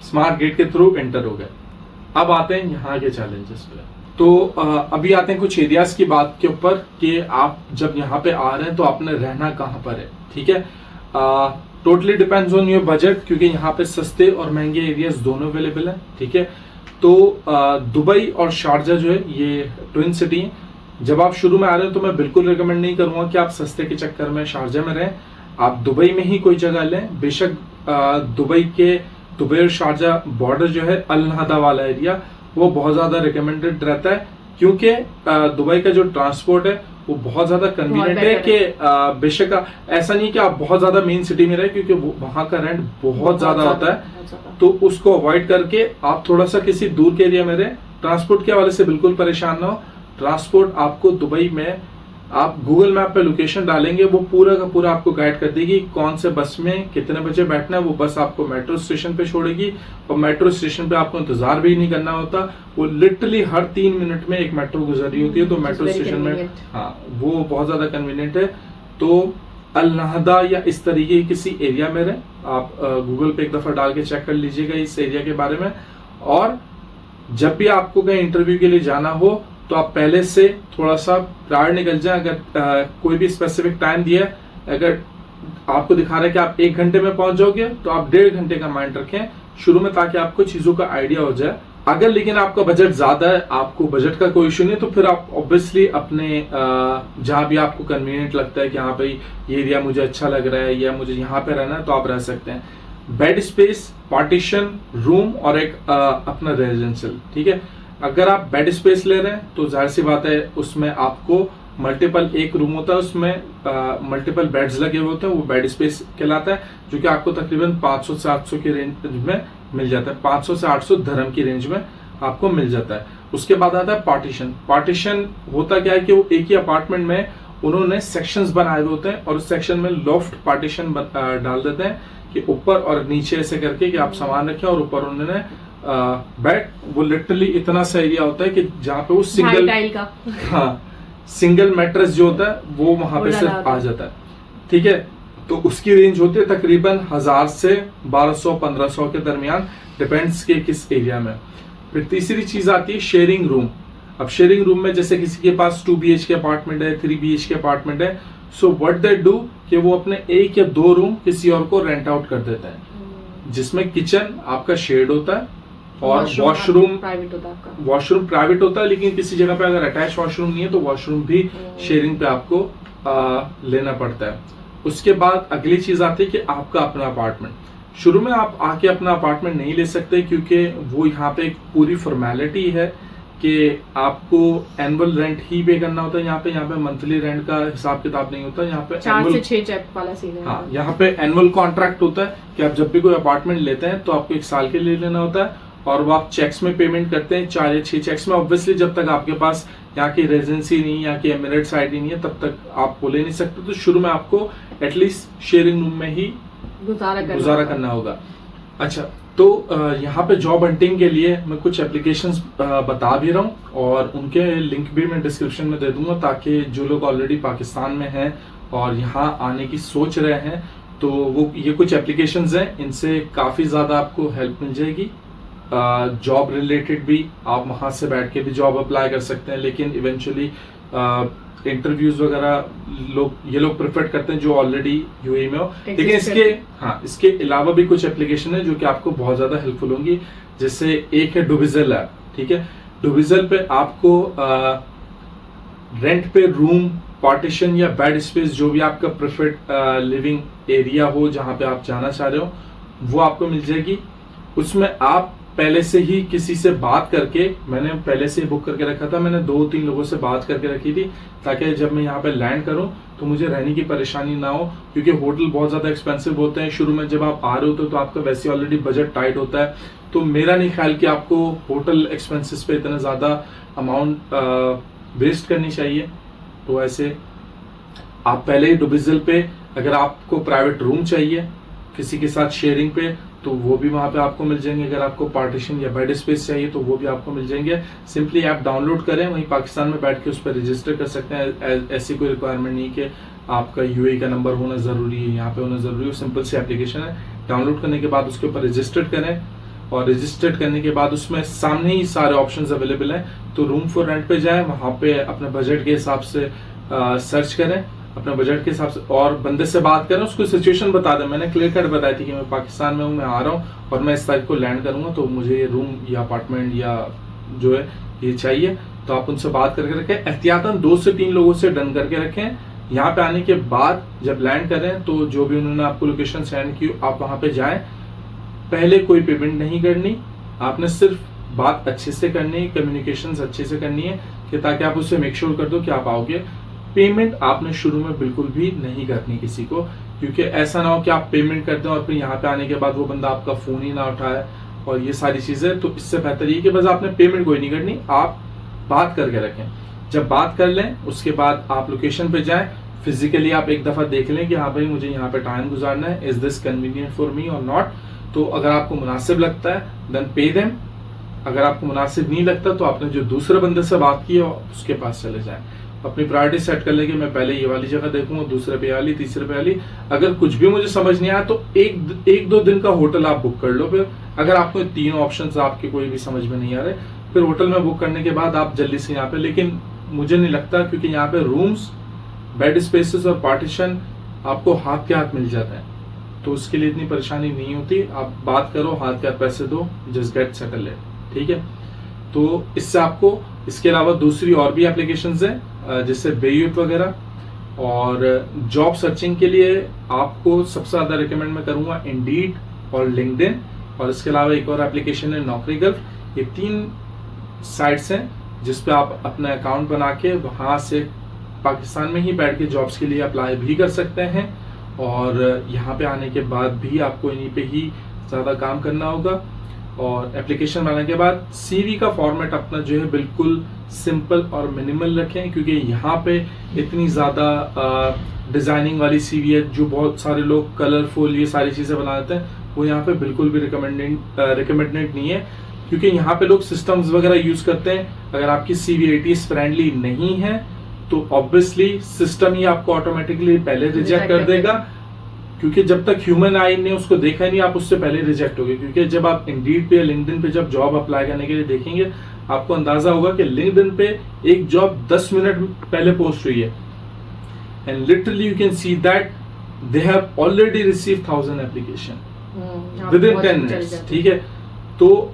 [SPEAKER 1] स्मार्ट गेट के थ्रू एंटर हो गए। अब आते हैं यहाँ के चैलेंजेस पे। तो अभी आते हैं कुछ एरियाज की बात के ऊपर कि आप जब यहाँ पे आ रहे हैं तो आपने रहना कहाँ पर है, ठीक है। Totally depends on your budget, क्योंकि यहाँ पे सस्ते और महंगे एरियाज दोनों अवेलेबल हैं, ठीक है। तो दुबई और शारजा जो है ये ट्विन सिटी है। जब आप शुरू में आ रहे हो तो मैं बिल्कुल रिकमेंड नहीं करूंगा कि आप सस्ते के चक्कर में शारजा में रहें, आप दुबई में ही कोई जगह लें। बेशक दुबई और शारजा बॉर्डर जो है अल नहदा वाला एरिया वो बहुत ज्यादा रिकमेंडेड रहता है, क्योंकि दुबई का जो ट्रांसपोर्ट है वो बहुत ज्यादा कन्वीनियंट है कि बेशक ऐसा नहीं कि आप बहुत ज्यादा मेन सिटी में रहे, क्योंकि वहां का रेंट बहुत ज्यादा होता है। तो उसको अवॉइड करके आप थोड़ा सा किसी दूर के एरिया में रहे। ट्रांसपोर्ट के हवाले से बिल्कुल परेशान ना हो। ट्रांसपोर्ट आपको दुबई में आप गूगल मैप पे लोकेशन डालेंगे, वो पूरा का पूरा आपको गाइड कर देगी कौन से बस में कितने बजे बैठना है। वो बस आपको मेट्रो स्टेशन पे छोड़ेगी और मेट्रो स्टेशन पे आपको इंतजार भी नहीं करना होता। वो लिटरली हर 3 मिनट में एक मेट्रो गुजर रही होती है, तो मेट्रो स्टेशन में वो बहुत ज्यादा कन्वीनियंट है। तो अल नहदा या इस तरीके की किसी एरिया में रहे, आप गूगल पे एक दफा डाल के चेक कर लीजिएगा इस एरिया के बारे में। और जब भी आपको कहीं इंटरव्यू के लिए जाना हो तो आप पहले से थोड़ा सा प्रायर निकल जाए। अगर कोई भी स्पेसिफिक टाइम दिया है, अगर आपको दिखा रहा है कि आप 1 घंटे में पहुंच जाओगे तो आप 1.5 घंटे का माइंड रखें शुरू में, ताकि आपको चीजों का आइडिया हो जाए। अगर लेकिन आपका बजट ज्यादा है, आपको बजट का कोई इशू नहीं, तो फिर आप ऑब्वियसली अपने जहां भी आपको कन्वीनियंट लगता है कि हाँ भाई ये एरिया मुझे अच्छा लग रहा है या मुझे यहाँ पे रहना है, तो आप रह सकते हैं। बेड स्पेस, पार्टीशन, रूम और एक अपना रेजिडेंशियल, ठीक है। अगर आप बेड स्पेस ले रहे हैं तो जाहिर सी बात है उसमें आपको मल्टीपल, एक रूम होता है उसमें मल्टीपल बेड्स लगे हुए होते हैं, वो बेड स्पेस कहलाता है, जो कि आपको तकरीबन 500 से 800 की रेंज में मिल जाता है। 500 से 800 धर्म की रेंज में आपको मिल जाता है। उसके बाद आता है पार्टीशन। पार्टीशन होता क्या है कि वो एक ही अपार्टमेंट में उन्होंने सेक्शंस बनाए हुए होते हैं और उस सेक्शन में लॉफ्ट पार्टीशन डाल देते हैं कि ऊपर और नीचे ऐसे करके कि आप सामान रखें, और ऊपर उन्होंने बेड, वो लिटरली इतना सा एरिया होता है कि जहाँ पे वो सिंगल का सिंगल मैट्रेस जो होता है वो वहां पे सिर्फ आ जाता है, ठीक है। तो उसकी रेंज होती है तकरीबन 1000 से 1200-1500 के दरमियान, डिपेंड्स के किस एरिया में। फिर तीसरी चीज आती है शेयरिंग रूम। अब शेयरिंग रूम में जैसे किसी के पास 2 BHK अपार्टमेंट है, 3 BHK अपार्टमेंट है, सो व्हाट दे डू कि वो अपने 1 या 2 रूम किसी और को रेंट आउट कर देते हैं, जिसमें किचन आपका शेयर्ड होता है और वॉशरूम प्राइवेट होता है आपका। वॉशरूम प्राइवेट होता है, लेकिन किसी जगह पे अगर अटैच वॉशरूम नहीं है तो वॉशरूम भी शेयरिंग पे आपको लेना पड़ता है। उसके बाद अगली चीज आती है कि आपका अपना अपार्टमेंट। शुरू में आप आके अपना अपार्टमेंट नहीं ले सकते, क्योंकि वो यहाँ पे एक पूरी फॉर्मेलिटी है कि आपको एनुअल रेंट ही पे करना होता है। यहाँ पे मंथली रेंट का हिसाब किताब नहीं होता। यहाँ पे
[SPEAKER 2] 4 से 6 चेक वाला सीन है।
[SPEAKER 1] हाँ, यहाँ पे एनुअल कॉन्ट्रैक्ट होता है कि आप जब भी कोई अपार्टमेंट लेते हैं तो आपको 1 साल के लिए लेना होता है, और वो आप चेक्स में पेमेंट करते हैं, 4 या 6 चेक्स में। ऑब्वियसली जब तक आपके पास यहाँ की रेजिडेंसी नहीं, यहाँ की एमिरेट्स आईडी नहीं है, तब तक आप वो ले नहीं सकते। तो शुरू में आपको एटलीस्ट शेयरिंग रूम में ही गुजारा करना होगा। अच्छा, तो यहाँ पे जॉब हंटिंग के लिए मैं कुछ एप्लीकेशंस बता भी रहा हूँ, और उनके लिंक भी मैं डिस्क्रिप्शन में दे दूंगा, ताकि जो लोग ऑलरेडी पाकिस्तान में हैं और यहाँ आने की सोच रहे हैं, तो वो ये कुछ एप्लीकेशंस हैं, इनसे काफ़ी ज़्यादा आपको हेल्प मिल जाएगी। जॉब रिलेटेड भी आप वहां से बैठ के भी जॉब अप्लाई कर सकते हैं, लेकिन इवेंचुअली इंटरव्यूज वगैरह ये लोग प्रेफर करते हैं जो ऑलरेडी यूएई में हो। लेकिन इसके अलावा भी कुछ एप्लीकेशन है जो कि आपको बहुत ज्यादा हेल्पफुल होंगी। जैसे एक है डुबिजल ऐप, ठीक है। डुबिजल पे आपको रेंट पे रूम, पार्टीशन या बेड स्पेस, जो भी आपका प्रेफर्ड लिविंग एरिया हो जहां पे आप जाना चाह रहे हो, वो आपको मिल जाएगी। उसमें आप पहले से ही किसी से बात करके, मैंने पहले से ही बुक करके रखा था, मैंने 2-3 लोगों से बात करके रखी थी, ताकि जब मैं यहाँ पे लैंड करूँ तो मुझे रहने की परेशानी ना हो, क्योंकि होटल बहुत ज्यादा एक्सपेंसिव होते हैं। शुरू में जब आप आ रहे होते हो तो आपका वैसे ऑलरेडी बजट टाइट होता है, तो मेरा नहीं ख्याल कि आपको होटल एक्सपेंसिस पे इतना ज्यादा अमाउंट वेस्ट करनी चाहिए। तो ऐसे आप पहले ही डुबिजल पे, अगर आपको प्राइवेट रूम चाहिए किसी के साथ शेयरिंग पे, तो वो भी वहां पे आपको मिल जाएंगे। अगर आपको पार्टीशन या बेड स्पेस चाहिए तो वो भी आपको मिल जाएंगे। सिंपली ऐप डाउनलोड करें, वहीं पाकिस्तान में बैठ के उस पर रजिस्टर कर सकते हैं। ऐसी कोई रिक्वायरमेंट नहीं कि आपका यूएई का नंबर होना जरूरी है, यहाँ पे होना जरूरी है। सिंपल सी एप्लीकेशन है, डाउनलोड करने के बाद उसके ऊपर रजिस्टर्ड करें, और रजिस्टर्ड करने के बाद उसमें सामने ही सारे ऑप्शंस अवेलेबल हैं। तो रूम फॉर रेंट पे जाएं, वहां पे अपने बजट के हिसाब से सर्च करें, अपने बजट के हिसाब से, और बंदे से बात करें, उसको सिचुएशन बता दें। मैंने क्लियर कट बताई थी कि मैं पाकिस्तान में हूँ, मैं आ रहा हूँ और मैं इस तारीख को लैंड करूंगा, तो मुझे ये रूम या अपार्टमेंट या जो है ये चाहिए। तो आप उनसे बात करके रखें, एहतियातन 2 से 3 लोगों से डन करके रखें। यहाँ पे आने के बाद जब लैंड करें तो जो भी उन्होंने आपको लोकेशन सेंड की आप वहां पे जाएं। पहले कोई पेमेंट नहीं करनी, आपने सिर्फ बात अच्छे से करनी है, कम्युनिकेशंस अच्छे से करनी है कि ताकि आप उससे मेक श्योर कर दो कि आप आओगे। पेमेंट आपने शुरू में बिल्कुल भी नहीं करनी किसी को, क्योंकि ऐसा ना हो कि आप पेमेंट करते हो और फिर यहाँ पे आने के बाद वो बंदा आपका फोन ही ना उठाए और ये सारी चीजें। तो इससे बेहतर ये कि बस आपने पेमेंट कोई नहीं करनी, आप बात करके रखें। जब बात कर लें उसके बाद आप लोकेशन पे जाएं, फिजिकली आप एक दफा देख लें कि हाँ भाई मुझे यहाँ पे टाइम गुजारना है, is this convenient for me और नॉट। तो अगर आपको मुनासिब लगता है देन पे देम, अगर आपको मुनासिब नहीं लगता तो आपने जो दूसरे बंदे से बात की है उसके पास चले जाएं। अपनी प्रायोरिटी सेट कर ले कि मैं पहले ये वाली जगह देखूंगा, दूसरे पे वाली, तीसरे पे वाली। अगर कुछ भी मुझे समझ नहीं आया तो एक दो दिन का होटल आप बुक कर लो। फिर अगर आपको तीनों ऑप्शंस आपके कोई भी समझ में नहीं आ रहे, फिर होटल में बुक करने के बाद आप जल्दी से यहाँ पे, लेकिन मुझे नहीं लगता, क्योंकि यहाँ पे रूम्स, बेड स्पेसेस और पार्टीशन आपको हाथ के हाथ मिल जाते हैं, तो उसके लिए इतनी परेशानी नहीं होती। आप बात करो, हाथ के हाथ पैसे दो, जस्ट गेट सेटल है, ठीक है। तो इससे आपको, इसके अलावा दूसरी और भी एप्लीकेशंस हैं जैसे बेयूट वगैरह, और जॉब सर्चिंग के लिए आपको सबसे ज्यादा रिकमेंड मैं करूंगा इंडीड और लिंक्डइन, और इसके अलावा एक और एप्लीकेशन है नौकरी गल्फ। ये 3 साइट्स हैं जिसपे आप अपना अकाउंट बना के वहां से पाकिस्तान में ही बैठ के जॉब्स के लिए अप्लाई भी कर सकते हैं, और यहाँ पे आने के बाद भी आपको इन्हीं पे ही ज्यादा काम करना होगा। और एप्लीकेशन बनाने के बाद सीवी का फॉर्मेट अपना जो है बिल्कुल सिंपल और मिनिमल रखें, क्योंकि यहाँ पे इतनी ज्यादा डिजाइनिंग वाली सीवी है जो बहुत सारे लोग कलरफुल ये सारी चीजें बना देते हैं, वो यहाँ पे बिल्कुल भी रिकमेंडेड नहीं है, क्योंकि यहाँ पे लोग सिस्टम्स वगैरह यूज करते हैं। अगर आपकी सीवी एटीएस फ्रेंडली नहीं है तो ऑब्वियसली सिस्टम ही आपको ऑटोमेटिकली पहले रिजेक्ट कर देगा, क्योंकि जब तक ह्यूमन आई ने उसको देखा नहीं आप उससे पहले रिजेक्ट हो गए। क्योंकि जब आप इंडीड पे, लिंक्डइन पे जब जॉब अप्लाई करने के लिए देखेंगे, आपको अंदाजा होगा कि लिंक्डइन पे एक जॉब 10 मिनट पहले पोस्ट हुई है, and literally you can see that they have already received 1000 application with in 10 minutes, ठीक है। तो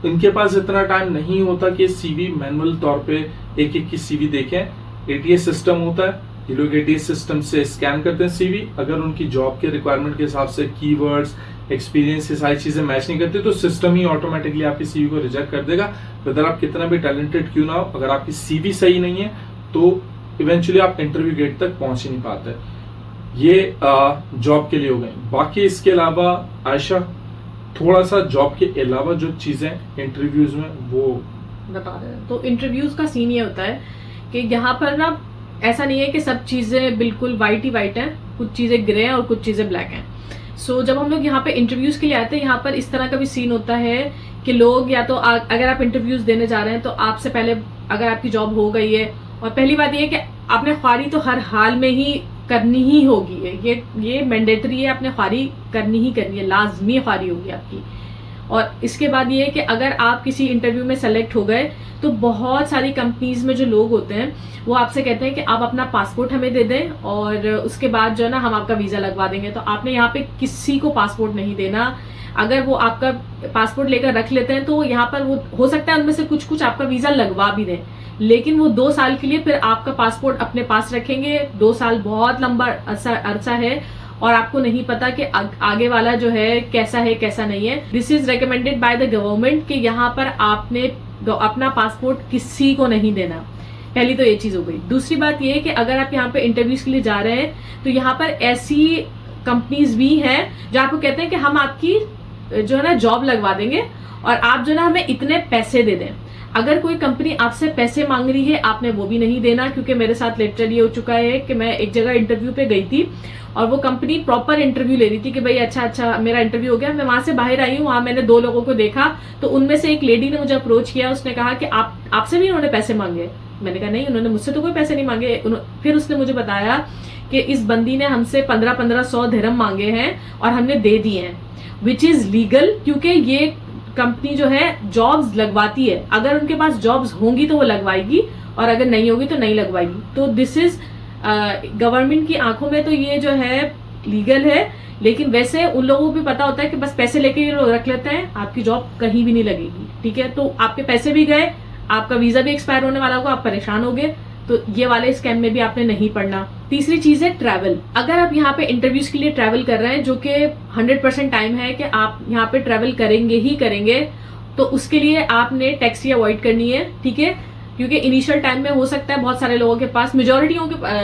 [SPEAKER 1] इनके पास इतना टाइम नहीं होता कि सीवी मैनुअल तौर पे एक एक की सीवी देखें। एटीएस सिस्टम होता है, ये लोग एटीएस सिस्टम से स्कैन करते हैं सीवी। अगर उनकी जॉब के रिक्वायरमेंट के हिसाब से कीवर्ड्स, एक्सपीरियंस, ये सारी चीजें मैच नहीं करती तो सिस्टम ही ऑटोमेटिकली आपकी सीवी को रिजेक्ट कर देगा। अगर आप कितना भी टैलेंटेड क्यों ना हो, अगर आपकी सीवी सही नहीं है तो इवेंचुअली आप इंटरव्यू गेट तक पहुंच ही नहीं पाते। ये जॉब के लिए हो गए। बाकी इसके अलावा आयशा थोड़ा सा जॉब के अलावा जो चीजें इंटरव्यूज में वो
[SPEAKER 2] बता रहे हैं। तो इंटरव्यूज का सीन ये होता है कि यहाँ पर ना ऐसा नहीं है कि सब चीजें बिल्कुल वाइट ही वाइट हैं, कुछ चीजें ग्रे हैं और कुछ चीजें ब्लैक हैं। सो जब हम लोग यहाँ पे इंटरव्यूज के लिए आते हैं, यहाँ पर इस तरह का भी सीन होता है कि लोग या तो अगर आप इंटरव्यूज देने जा रहे हैं तो आपसे पहले अगर आपकी जॉब हो गई है, और पहली बात ये है कि आपने ख्वारी तो हर हाल में ही करनी ही होगी, ये मैंडेटरी है, आपने ख्वारी करनी ही करनी है, लाजमी ख्वारी होगी आपकी। और इसके बाद ये है कि अगर आप किसी इंटरव्यू में सेलेक्ट हो गए तो बहुत सारी कंपनीज में जो लोग होते हैं वो आपसे कहते हैं कि आप अपना पासपोर्ट हमें दे दें और उसके बाद जो है ना हम आपका वीजा लगवा देंगे। तो आपने यहाँ पे किसी को पासपोर्ट नहीं देना। अगर वो आपका पासपोर्ट लेकर रख लेते हैं तो यहाँ पर वो हो सकता है उनमें से कुछ कुछ आपका वीजा लगवा भी दें, लेकिन वो 2 साल के लिए फिर आपका पासपोर्ट अपने पास रखेंगे। 2 साल बहुत लंबा अरसा है और आपको नहीं पता कि आगे वाला जो है कैसा है कैसा नहीं है। This is recommended by the government कि यहाँ पर आपने अपना पासपोर्ट किसी को नहीं देना। पहली तो ये चीज हो गई। दूसरी बात ये है कि अगर आप यहाँ पे इंटरव्यूज के लिए जा रहे हैं तो यहाँ पर ऐसी कंपनीज भी हैं जो आपको कहते हैं कि हम आपकी जो है ना जॉब लगवा देंगे और आप जो है ना हमें इतने पैसे दे दें। अगर कोई कंपनी आपसे पैसे मांग रही है आपने वो भी नहीं देना, क्योंकि मेरे साथ लिटरली हो चुका है कि मैं एक जगह इंटरव्यू पे गई थी और वो कंपनी प्रॉपर इंटरव्यू ले रही थी कि भाई अच्छा मेरा इंटरव्यू हो गया। मैं वहां से बाहर आई हूँ, वहां मैंने 2 लोगों को देखा तो उनमें से एक लेडी ने मुझे अप्रोच किया, उसने कहा कि आपसे भी उन्होंने पैसे मांगे। मैंने कहा नहीं, उन्होंने मुझसे तो कोई पैसे नहीं मांगे। फिर उसने मुझे बताया कि इस बंदी ने हमसे 1500 दिरहम मांगे हैं और हमने दे दिए हैं, विच इज लीगल, क्योंकि ये कंपनी जो है जॉब्स लगवाती है। अगर उनके पास जॉब्स होंगी तो वो लगवाएगी और अगर नहीं होगी तो नहीं लगवाएगी। तो दिस इज गवर्नमेंट की आंखों में तो ये जो है लीगल है, लेकिन वैसे उन लोगों को भी पता होता है कि बस पैसे लेके ये लोग रख लेते हैं, आपकी जॉब कहीं भी नहीं लगेगी। ठीक है, तो आपके पैसे भी गए, आपका वीजा भी एक्सपायर होने वाला होगा, आप परेशान हो गए, तो ये वाले स्कैम में भी आपने नहीं पड़ना। तीसरी चीज है ट्रैवल। अगर आप यहाँ पे इंटरव्यूज के लिए ट्रैवल कर रहे हैं, जो कि 100% टाइम है कि आप यहाँ पे ट्रैवल करेंगे ही करेंगे, तो उसके लिए आपने टैक्सी अवॉइड करनी है। ठीक है, क्योंकि इनिशियल टाइम में हो सकता है बहुत सारे लोगों के पास, मेजोरिटी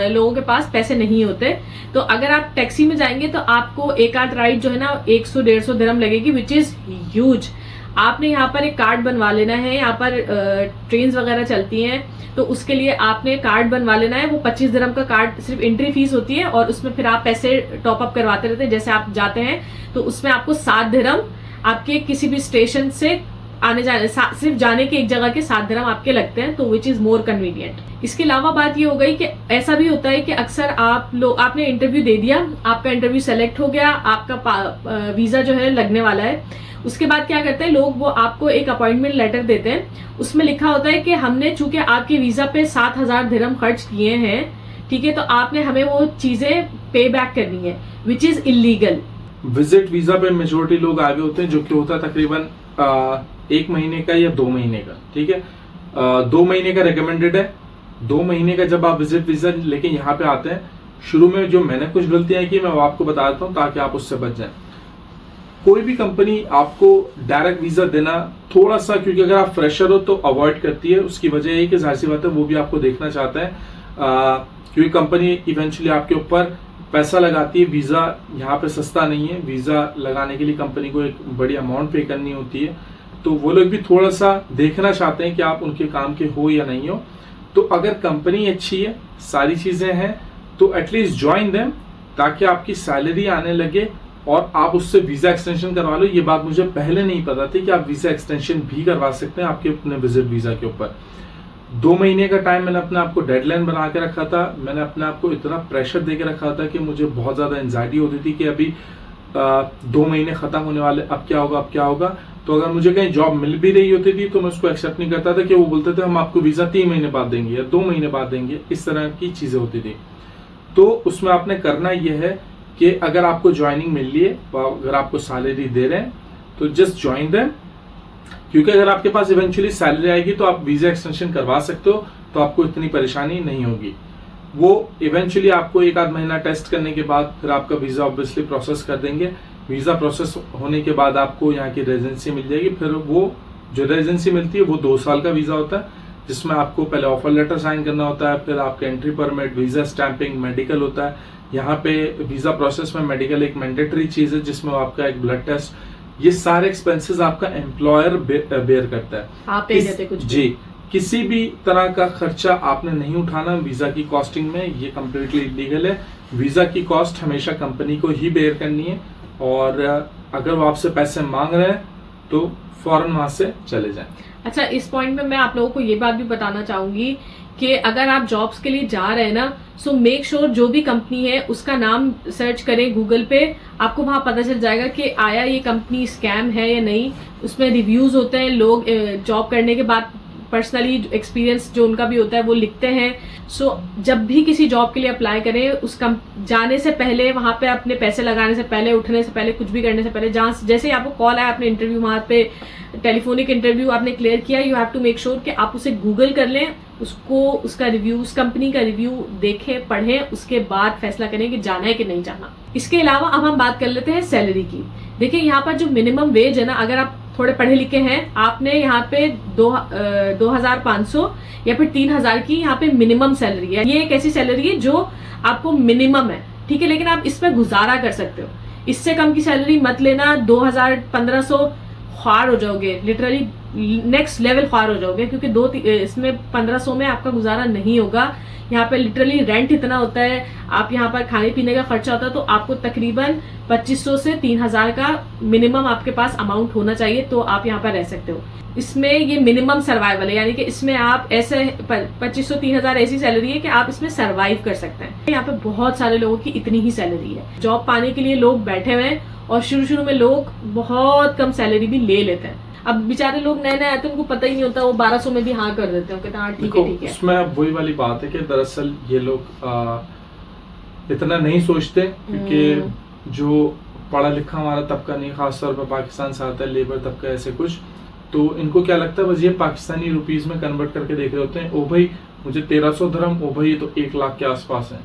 [SPEAKER 2] लोगों के पास पैसे नहीं होते, तो अगर आप टैक्सी में जाएंगे तो आपको एक आध राइड जो है ना 100-150 दिरहम लगेगी, विच इज ह्यूज। आपने यहाँ पर एक कार्ड बनवा लेना है, यहाँ पर ट्रेन्स वगैरह चलती हैं, तो उसके लिए आपने कार्ड बनवा लेना है। वो 25 दिरहम का कार्ड सिर्फ एंट्री फीस होती है, और उसमें फिर आप पैसे टॉप अप करवाते रहते हैं। जैसे आप जाते हैं तो उसमें आपको 7 दिरहम आपके किसी भी स्टेशन से आने जाने, सिर्फ जाने के एक जगह के 7 दिरहम आपके लगते हैं, तो विच इज मोर कन्वीनियंट। इसके अलावा बात ये हो गई कि ऐसा भी होता है कि अक्सर आपने इंटरव्यू दे दिया, आपका इंटरव्यू सेलेक्ट हो गया, आपका वीजा जो है लगने वाला है, उसके बाद क्या करते हैं लोग, वो आपको एक अपॉइंटमेंट लेटर देते हैं, उसमें लिखा होता है कि हमने चूंकि आपके वीजा पे 7,000 दिरहम खर्च किए हैं, ठीक है, तो आपने हमें वो चीजें पे बैक करनी है, which is illegal.
[SPEAKER 1] Visit visa पे मेजोरिटी लोग आए हुए होते हैं, जो कि होता है तकरीबन 1 महीने का या 2 महीने का। ठीक है, 2 महीने का रिकमेंडेड है। 2 महीने का जब आप विजिट वीजा लेके यहाँ पे आते हैं, शुरू में जो मैंने कुछ गलतियां की मैं वो आपको बता देता हूँ ताकि आप उससे बच जाएं। कोई भी कंपनी आपको डायरेक्ट वीजा देना थोड़ा सा, क्योंकि अगर आप फ्रेशर हो तो अवॉइड करती है। उसकी वजह यही कि जाहिर सी बात है वो भी आपको देखना चाहता है, क्योंकि कंपनी इवेंचुअली आपके ऊपर पैसा लगाती है। वीजा यहाँ पे सस्ता नहीं है, वीजा लगाने के लिए कंपनी को एक बड़ी अमाउंट पे करनी होती है, तो वो लोग भी थोड़ा सा देखना चाहते हैं कि आप उनके काम के हो या नहीं हो। तो अगर कंपनी अच्छी है, सारी चीजें हैं, तो एटलीस्ट ज्वाइन देम, ताकि आपकी सैलरी आने लगे और आप उससे वीजा एक्सटेंशन करवा लो। ये बात मुझे पहले नहीं पता थी कि आप वीजा एक्सटेंशन भी करवा सकते हैं आपके अपने विजिट वीजा के ऊपर। 2 महीने का टाइम मैंने अपने आप को डेडलाइन बना के रखा था। मैंने अपने आप को इतना प्रेशर दे के रखा था कि मुझे बहुत ज्यादा एंजाइटी होती थी कि अभी 2 महीने खत्म होने वाले, अब क्या होगा, अब क्या होगा। तो अगर मुझे कहीं जॉब मिल भी रही होती थी तो मैं उसको एक्सेप्ट नहीं करता था, कि वो बोलते थे हम आपको वीजा 3 महीने बाद देंगे या 2 महीने बाद देंगे, इस तरह की चीजें होती थी। तो उसमें आपने करना यह है कि अगर आपको ज्वाइनिंग मिल रही है, अगर आपको सैलरी दे रहे हैं, तो जस्ट ज्वाइन देम, क्योंकि अगर आपके पास इवेंचुअली सैलरी आएगी तो आप वीजा एक्सटेंशन करवा सकते हो, तो आपको इतनी परेशानी नहीं होगी। वो इवेंचुअली आपको 1 आध महीना टेस्ट करने के बाद फिर आपका वीजा ऑब्वियसली प्रोसेस कर देंगे। वीजा प्रोसेस होने के बाद आपको यहाँ की रेजिडेंसी मिल जाएगी। फिर वो जो रेजिडेंसी मिलती है वो 2 साल का वीजा होता है, जिसमें आपको पहले ऑफर लेटर साइन करना होता है, फिर आपका entry permit, visa stamping, medical होता है। यहाँ पे वीजा प्रोसेस में मेडिकल एक मैंडेटरी चीज है, जिसमें आपका एक ब्लड टेस्ट, ये सारे एक्सपेंसेस आपका एम्प्लॉयर बेयर करता है।
[SPEAKER 2] आप पे देते कुछ
[SPEAKER 1] जी, किसी भी तरह का खर्चा आपने नहीं उठाना वीजा की कॉस्टिंग में, ये कम्प्लीटली इलीगल है। वीजा की कॉस्ट हमेशा कंपनी को ही बेयर करनी है, और अगर वो आपसे पैसे मांग रहे हैं तो फौरन वहां से चले जाएं।
[SPEAKER 2] अच्छा, इस पॉइंट में मैं आप लोगों को ये बात भी बताना चाहूंगी कि अगर आप जॉब्स के लिए जा रहे हैं ना, सो मेक श्योर जो भी कंपनी है उसका नाम सर्च करें गूगल पे, आपको वहां पता चल जाएगा कि आया ये कंपनी स्कैम है या नहीं। उसमें रिव्यूज होते हैं, लोग जॉब करने के बाद पर्सनली एक्सपीरियंस जो उनका भी होता है वो लिखते हैं। सो जब भी किसी जॉब के लिए अप्लाई करें, उस जाने से पहले, वहां पे अपने पैसे लगाने से पहले, उठने से पहले, कुछ भी करने से पहले, जहां जैसे ही आपको कॉल आया, आपने इंटरव्यू वहां पे टेलीफोनिक इंटरव्यू आपने क्लियर किया, you have to make sure कि आप उसे गूगल कर लें, उसको, उसका रिव्यू, उस कंपनी का रिव्यू देखें, पढ़ें, उसके बाद फैसला करें कि जाना है कि नहीं जाना। इसके अलावा अब हम बात कर लेते हैं सैलरी की। देखिए, यहाँ पर जो मिनिमम वेज है ना, अगर आप थोड़े पढ़े लिखे हैं, आपने यहाँ पे 2,500 या फिर 3,000 की यहाँ पे मिनिमम सैलरी है। ये एक ऐसी सैलरी है जो आपको मिनिमम है, ठीक है, लेकिन आप इसमें गुजारा कर सकते हो। इससे कम की सैलरी मत लेना। 2,000, 1,500 ख्वार हो जाओगे, लिटरली नेक्स्ट लेवल ख्वार हो जाओगे, क्योंकि इसमें 1,500 में आपका गुजारा नहीं होगा। यहाँ पे लिटरली रेंट इतना होता है, आप यहाँ पर खाने पीने का खर्चा होता है, तो आपको तकरीबन 2,500 से 3,000 का मिनिमम आपके पास अमाउंट होना चाहिए, तो आप यहाँ पर रह सकते हो। इसमें ये मिनिमम सर्वाइवल है, यानी कि इसमें आप ऐसे 2,500-3,000 ऐसी सैलरी है कि आप इसमें सर्वाइव कर सकते हैं। यहाँ पे बहुत सारे लोगों की इतनी ही सैलरी है। जॉब पाने के लिए लोग बैठे हुए हैं, और शुरू में लोग बहुत कम सैलरी भी ले लेते हैं। अब बेचारे लोग नए नए आए तो उनको पता ही नहीं होता, वो 1200 में भी हाँ कर देते हैं, कहते हैं हाँ ठीक
[SPEAKER 1] देखो
[SPEAKER 2] है ठीक है।
[SPEAKER 1] उसमें अब वही वाली बात है कि दरअसल ये लोग इतना नहीं सोचते, क्योंकि जो पढ़ा लिखा हमारा तबका नहीं, खासतौर पर पाकिस्तान से आता है लेबर तबका ऐसे कुछ, तो इनको क्या लगता है बस ये पाकिस्तानी रुपीस में कन्वर्ट करके देख रहे होते हैं, ओ भाई मुझे 1300 दिरहम, ओ भाई ये तो 1 लाख के आसपास है।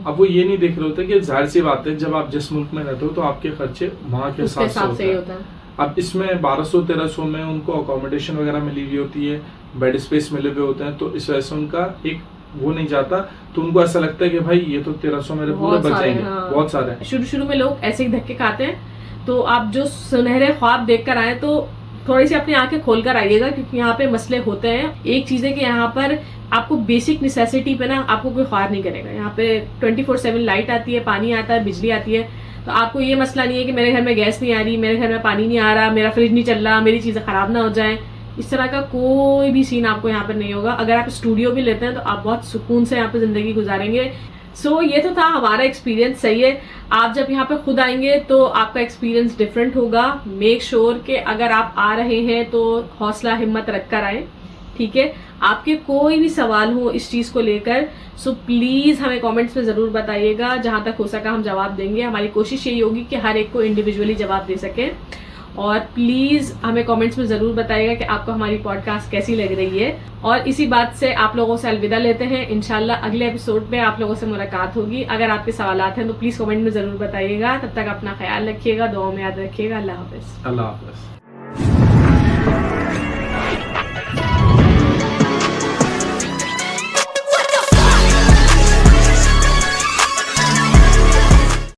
[SPEAKER 1] अब वो ये नहीं देख रहे होते कि जाहिर सी बात है जब आप जिस मुल्क में रहते हो तो आपके खर्चे वहाँ के
[SPEAKER 2] उसके
[SPEAKER 1] हिसाब से
[SPEAKER 2] ही
[SPEAKER 1] होते हैं।
[SPEAKER 2] होता है।
[SPEAKER 1] अब इसमें 1200-1300 में उनको अकोमोडेशन वगैरह मिली हुई होती है, बेड स्पेस मिले हुए होते हैं, तो इस वजह से उनका एक वो नहीं जाता, तो उनको ऐसा लगता है कि भाई ये तो 1300 मेरे पूरे बच जाएंगे।
[SPEAKER 2] हाँ।
[SPEAKER 1] बहुत सारे हैं।
[SPEAKER 2] शुरू में लोग ऐसे ही धक्के खाते हैं, तो आप जो सुनहरे ख्वाब देख कर आए तो थोड़ी सी अपनी आंखें खोल कर आइएगा, क्योंकि यहाँ पे मसले होते हैं। एक चीज है कि यहाँ पर आपको बेसिक नेसेसिटी पे ना आपको कोई ख्वार नहीं करेगा। यहाँ पे 24/7 लाइट आती है, पानी आता है, बिजली आती है, तो आपको ये मसला नहीं है कि मेरे घर में गैस नहीं आ रही, मेरे घर में पानी नहीं आ रहा, मेरा फ्रिज नहीं चल रहा, मेरी चीजें खराब ना हो जाए। इस तरह का कोई भी सीन आपको यहाँ पर नहीं होगा। अगर आप स्टूडियो भी लेते हैं तो आप बहुत सुकून से यहाँ पे जिंदगी गुजारेंगे। सो ये तो था हमारा एक्सपीरियंस। सही है, आप जब यहाँ पे खुद आएंगे तो आपका एक्सपीरियंस डिफरेंट होगा। मेक श्योर कि अगर आप आ रहे हैं तो हौसला हिम्मत रख कर आए, ठीक है। आपके कोई भी सवाल हो इस चीज को लेकर, सो प्लीज हमें कमेंट्स में जरूर बताइएगा, जहां तक हो सका हम जवाब देंगे। हमारी कोशिश यही होगी कि हर एक को इंडिविजुअली जवाब दे सके। और प्लीज हमें कमेंट्स में जरूर बताइएगा कि आपको हमारी पॉडकास्ट कैसी लग रही है। और इसी बात से आप लोगों से अलविदा लेते हैं। इंशाल्लाह अगले एपिसोड में आप लोगों से मुलाकात होगी। अगर आपके सवालात हैं तो प्लीज कमेंट में जरूर बताइएगा। तब तक अपना ख्याल रखिएगा, दुआ में याद रखिएगा। अल्लाह हाफिज।
[SPEAKER 1] अल्लाह हाफिज।